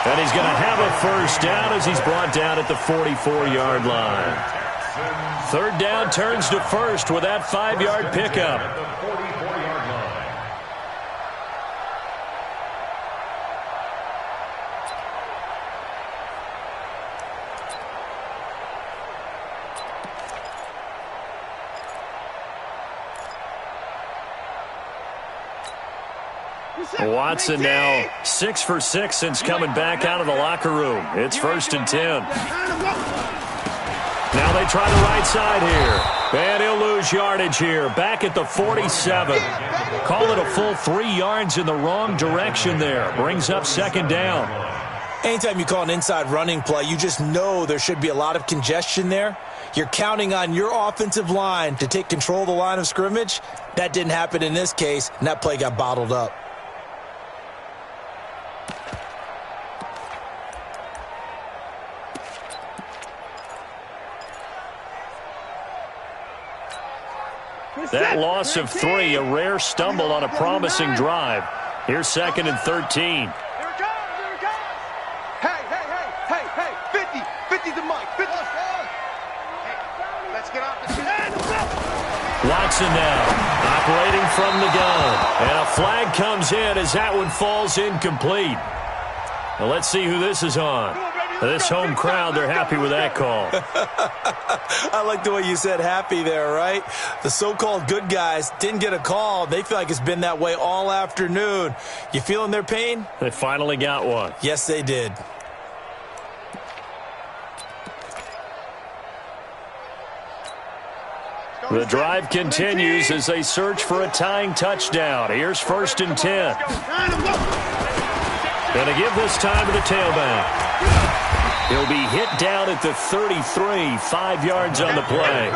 B: And he's going to have a 1st down as he's brought down at the 44-yard line. 3rd down turns to 1st with that 5-yard pickup. Watson now 6 for 6 since coming back out of the locker room. It's 1st and 10. Now they try the right side here. And he'll lose yardage here. Back at the 47. Call it a full 3 yards in the wrong direction there. Brings up 2nd down.
F: Anytime you call an inside running play, you just know there should be a lot of congestion there. You're counting on your offensive line to take control of the line of scrimmage. That didn't happen in this case, and that play got bottled up.
B: That loss of 3, a rare stumble on a promising drive. Here's 2nd and 13.
D: Hey, 50 the mic, 50. Let's get off the
B: Watson now operating from the gun. And a flag comes in as that one falls incomplete. Now let's see who this is on. This home crowd, they're happy with that call.
F: I like the way you said happy there, right? The so-called good guys didn't get a call. They feel like it's been that way all afternoon. You feeling their pain?
B: They finally got one.
F: Yes, they did.
B: The drive continues as they search for a tying touchdown. Here's 1st and 10. Going to give this time to the tailback. He'll be hit down at the 33, 5 yards on the play.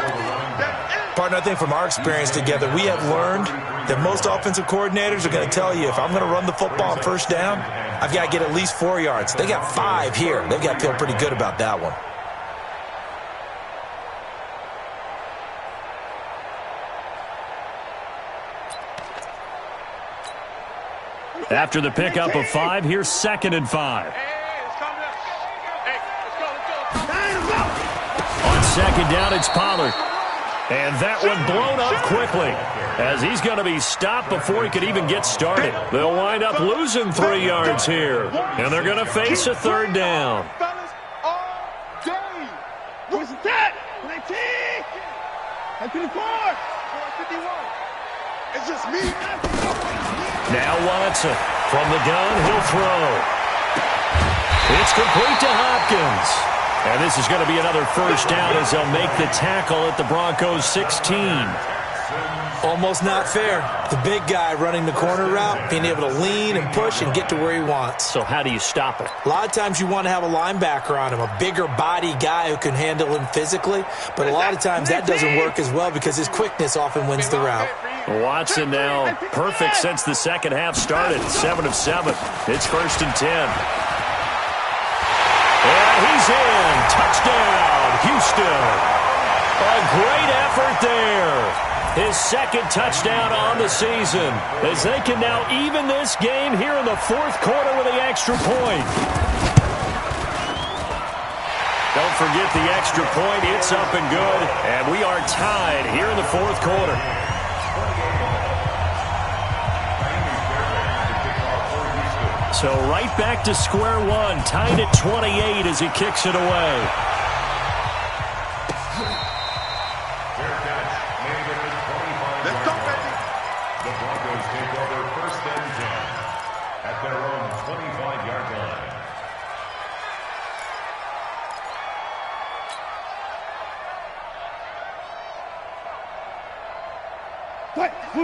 F: Partner, I think from our experience together, we have learned that most offensive coordinators are going to tell you, if I'm going to run the football on 1st down, I've got to get at least 4 yards. They got 5 here. They've got to feel pretty good about that one.
B: After the pickup of 5, here's 2nd and 5. On 2nd down, it's Pollard. And that one blown up quickly as he's going to be stopped before he could even get started. They'll wind up losing 3 yards here. And they're going to face a 3rd down.
D: What's that? 19! 54! 51! It's just me.
B: Now Watson from the gun, he'll throw. It's complete to Hopkins. And this is going to be another 1st down as they'll make the tackle at the Broncos 16.
F: Almost not fair. The big guy running the corner route, being able to lean and push and get to where he wants.
B: So how do you stop it?
F: A lot of times you want to have a linebacker on him, a bigger body guy who can handle him physically. But a lot of times that doesn't work as well because his quickness often wins the route.
B: Watson now perfect since the 2nd half started. 7 of 7. It's 1st and 10. And he's in. Touchdown, Houston. A great effort there. His 2nd touchdown on the season as they can now even this game here in the 4th quarter with the extra point. Don't forget the extra point. It's up and good. And we are tied here in the 4th quarter. So right back to square one, tied at 28 as he kicks it away.
C: Let's go, baby. The Broncos take over 1st and 10 at their own 25-yard line.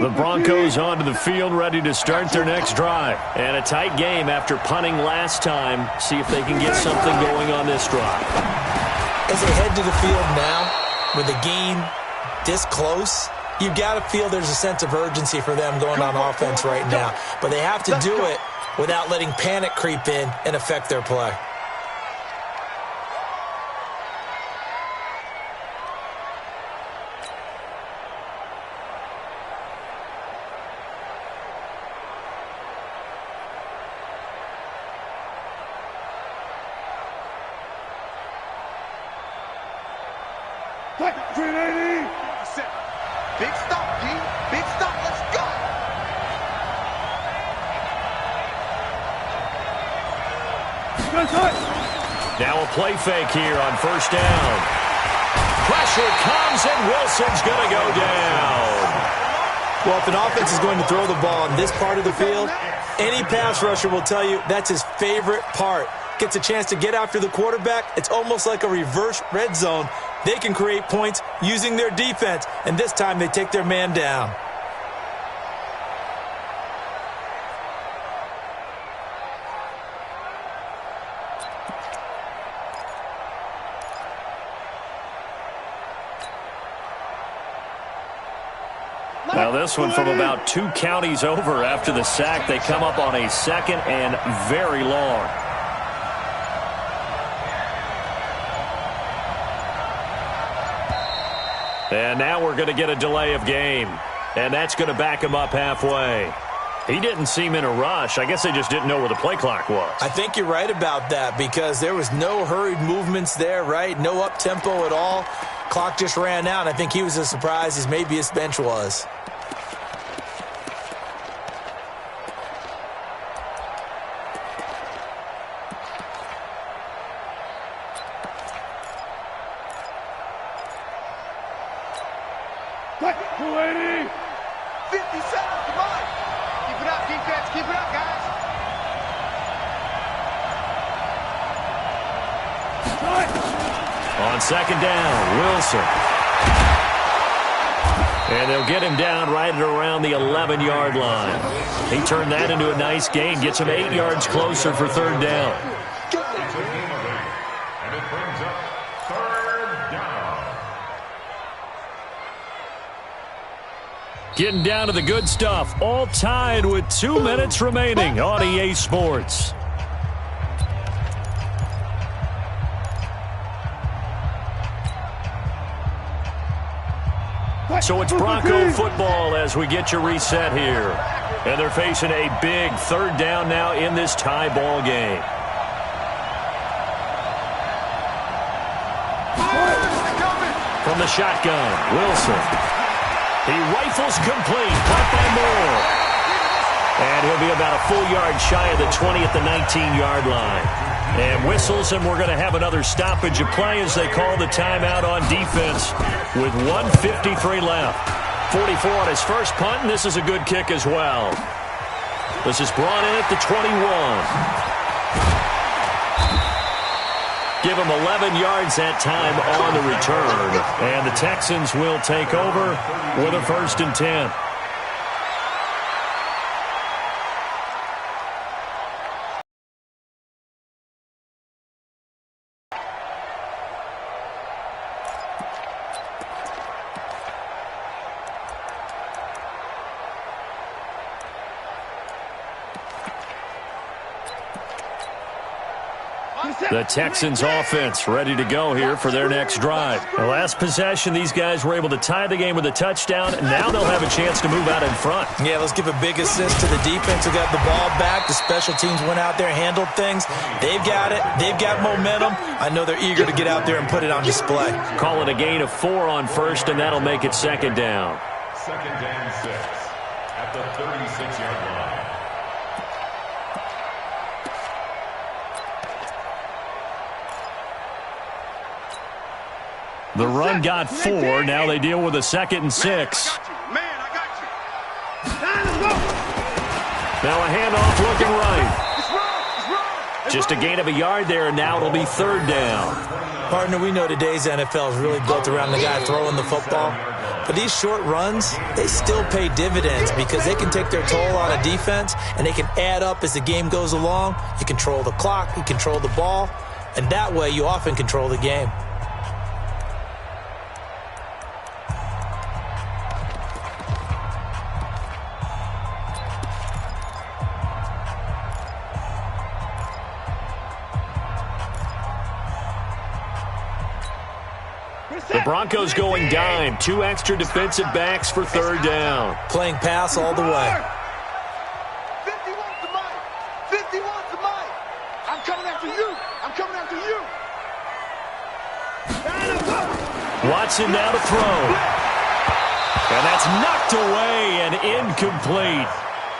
B: The Broncos onto the field, ready to start their next drive. And a tight game after punting last time. See if they can get something going on this drive.
F: As they head to the field now, with the game this close, you've got to feel there's a sense of urgency for them going on offense right now. But they have to do it without letting panic creep in and affect their play.
D: Big stop, G. Big stop. Let's go.
B: Now a play fake here on 1st down. Pressure comes and Wilson's going to go down.
F: Well, if an offense is going to throw the ball in this part of the field, any pass rusher will tell you that's his favorite part. Gets a chance to get after the quarterback. It's almost like a reverse red zone. They can create points using their defense, and this time they take their man down.
B: Now this one from about 2 counties over after the sack. They come up on a 2nd and very long. And now we're going to get a delay of game. And that's going to back him up halfway. He didn't seem in a rush. I guess they just didn't know where the play clock was.
F: I think you're right about that because there was no hurried movements there, right? No up-tempo at all. Clock just ran out. I think he was as surprised as maybe his bench was.
D: Quick, 280. 50 seconds, come on. Keep it up, defense. Keep it up, guys.
B: On 2nd down, Wilson. And they'll get him down right at around the 11-yard line. He turned that into a nice gain. Gets him 8 yards closer for 3rd down.
C: It's a game of 8, and it brings up 3rd down.
B: Getting down to the good stuff. All tied with 2 minutes remaining on EA Sports. So it's Bronco football as we get you reset here. And they're facing a big 3rd down now in this tie ball game. From the shotgun, Wilson. He rifles complete, caught by Moore. And he'll be about a full yard shy of the 20 at the 19-yard line. And whistles, and we're going to have another stoppage of play as they call the timeout on defense with 1:53 left. 44 on his first punt, and this is a good kick as well. This is brought in at the 21. Give him 11 yards that time on the return. And the Texans will take over with a 1st and 10. The Texans offense ready to go here for their next drive. The last possession, these guys were able to tie the game with a touchdown, and now they'll have a chance to move out in front.
F: Yeah, let's give a big assist to the defense who got the ball back. The special teams went out there, handled things. They've got it. They've got momentum. I know they're eager to get out there and put it on display.
B: Call it a gain of 4 on 1st, and that'll make it 2nd down.
C: 2nd and 6 at the 36-yard line.
B: The run got 4. Now they deal with a 2nd and 6.
G: Man, I got you.
B: Now a handoff looking right. Just a gain of a yard there, and now it'll be 3rd down.
F: Partner, we know today's NFL is really built around the guy throwing the football. But these short runs, they still pay dividends because they can take their toll on a defense, and they can add up as the game goes along. You control the clock, you control the ball, and that way you often control the game.
B: The Broncos going dime. 2 extra defensive backs for 3rd down.
F: Playing pass all the way.
D: 51 to Mike. 51 to Mike. I'm coming after you. I'm coming after you.
B: Watson now to throw. And that's knocked away and incomplete.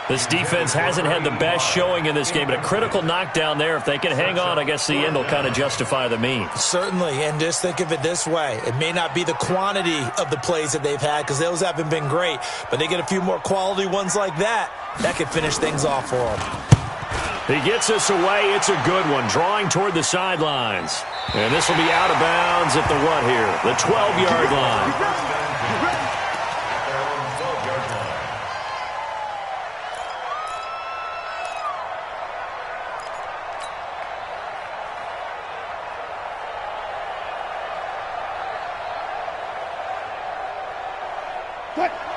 B: This defense hasn't had the best showing in this game, but a critical knockdown there. If they can hang on, I guess the end will kind of justify the means.
F: Certainly, and just think of it this way. It may not be the quantity of the plays that they've had because those haven't been great, but they get a few more quality ones like that. That could finish things off for them.
B: He gets us away. It's a good one, drawing toward the sidelines. And this will be out of bounds at the what here? The 12-yard line.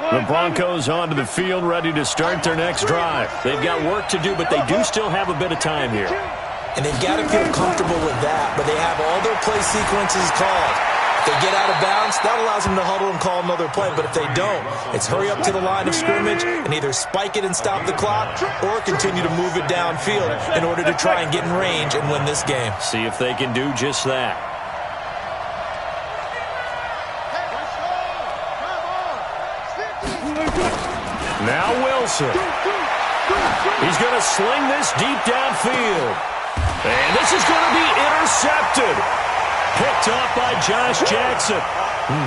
B: The Broncos onto the field, ready to start their next drive. They've got work to do, but they do still have a bit of time here.
F: And they've got to feel comfortable with that, but they have all their play sequences called. If they get out of bounds, that allows them to huddle and call another play. But if they don't, it's hurry up to the line of scrimmage and either spike it and stop the clock or continue to move it downfield in order to try and get in range and win this game.
B: See if they can do just that. Now Wilson. He's going to sling this deep downfield. And this is going to be intercepted. Picked off by Josh Jackson.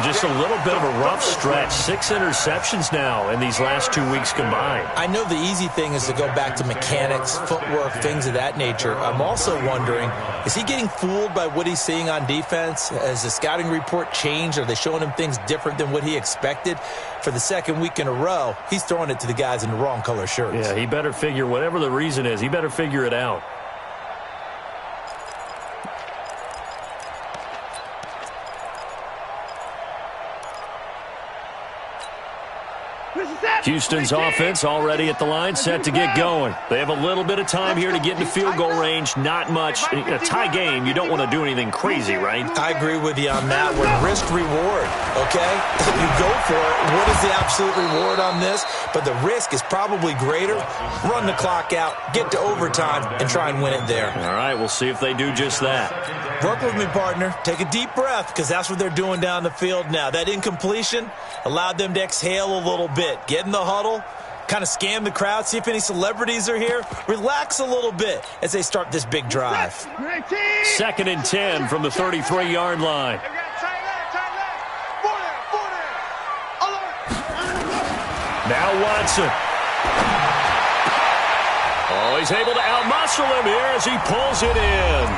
B: Just a little bit of a rough stretch. 6 interceptions now in these last 2 weeks combined.
F: I know the easy thing is to go back to mechanics, footwork, things of that nature. I'm also wondering, is he getting fooled by what he's seeing on defense? Has the scouting report changed? Are they showing him things different than what he expected? For the second week in a row, he's throwing it to the guys in the wrong color shirts.
B: Yeah, he better figure, whatever the reason is, he better figure it out. Houston's offense already at the line, set to get going. They have a little bit of time here to get into field goal range. Not much. In a tie game, you don't want to do anything crazy, right?
F: I agree with you on that one. Risk-reward, okay? You go for it. What is the absolute reward on this? But the risk is probably greater. Run the clock out, get to overtime, and try and win it there.
B: All right, we'll see if they do just that.
F: Work with me, partner. Take a deep breath, because that's what they're doing down the field now. That incompletion allowed them to exhale a little bit. Get in the huddle, kind of scan the crowd, see if any celebrities are here. Relax a little bit as they start this big drive.
B: 2nd and 10 from the 33-yard line. Now Watson. Oh, he's able to outmuscle him here as he pulls it in.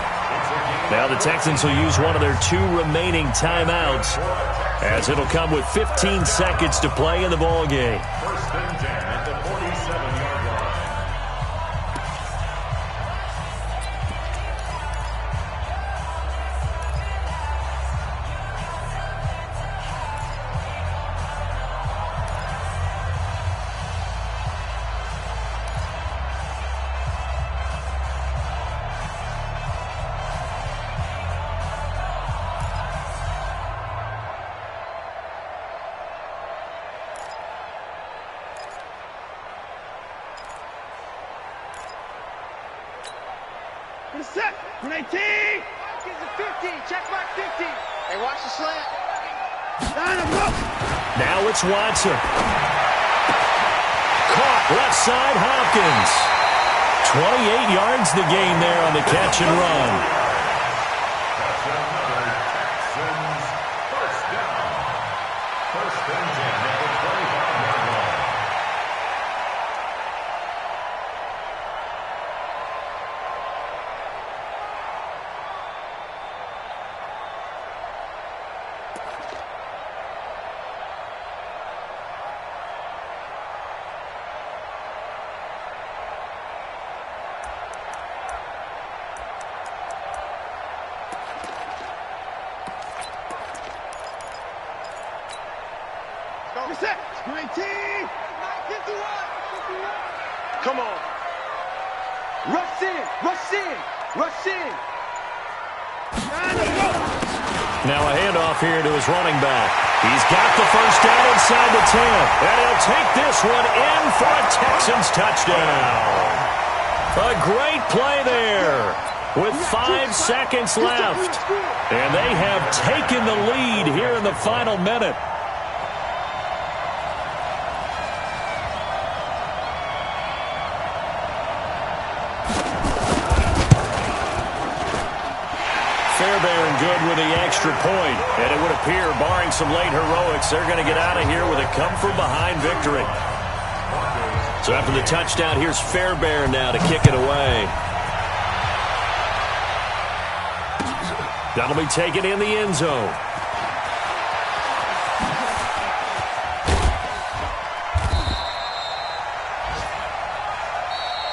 B: Now the Texans will use one of their 2 remaining timeouts, as it'll come with 15 seconds to play in the ball game.
C: 1st and 10 at the 47-yard line.
D: Set. 18. Gives it 50. Check mark 50. Hey, watch the slant. Line him up.
B: Now it's Watson. Caught left side, Hopkins. 28 yards the gain there on the catch and run.
C: That's another Texans first down. 1st and 10 at the 25-yard line.
D: Set. 19. 51. Come on. Rush in. Rush in. Rush in.
B: Now a handoff here to his running back. He's got the first down inside the 10. And he'll take this one in for a Texans touchdown. A great play there with 5 seconds left. And they have taken the lead here in the final minute. Fairbairn good with the extra point. And it would appear, barring some late heroics, they're going to get out of here with a come-from-behind victory. So after the touchdown, here's Fairbairn now to kick it away. That'll be taken in the end zone.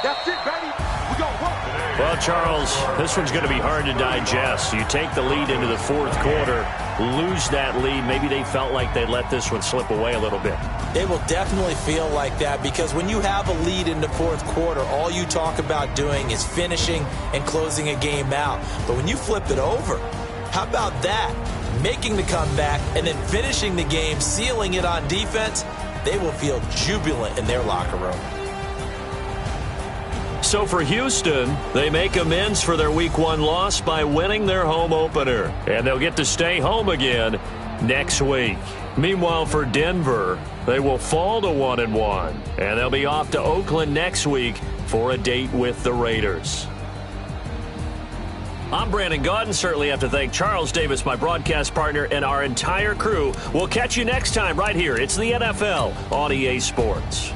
D: That's it, baby. We gonna work.
B: Well, Charles, this one's going to be hard to digest. You take the lead into the fourth quarter, lose that lead. Maybe they felt like they let this one slip away a little bit.
F: They will definitely feel like that because when you have a lead in the fourth quarter, all you talk about doing is finishing and closing a game out. But when you flip it over, how about that? Making the comeback and then finishing the game, sealing it on defense, they will feel jubilant in their locker room.
B: So for Houston, they make amends for their Week 1 loss by winning their home opener. And they'll get to stay home again next week. Meanwhile, for Denver, they will fall to 1-1. And they'll be off to Oakland next week for a date with the Raiders. I'm Brandon Gaudin. Certainly have to thank Charles Davis, my broadcast partner, and our entire crew. We'll catch you next time right here. It's the NFL on EA Sports.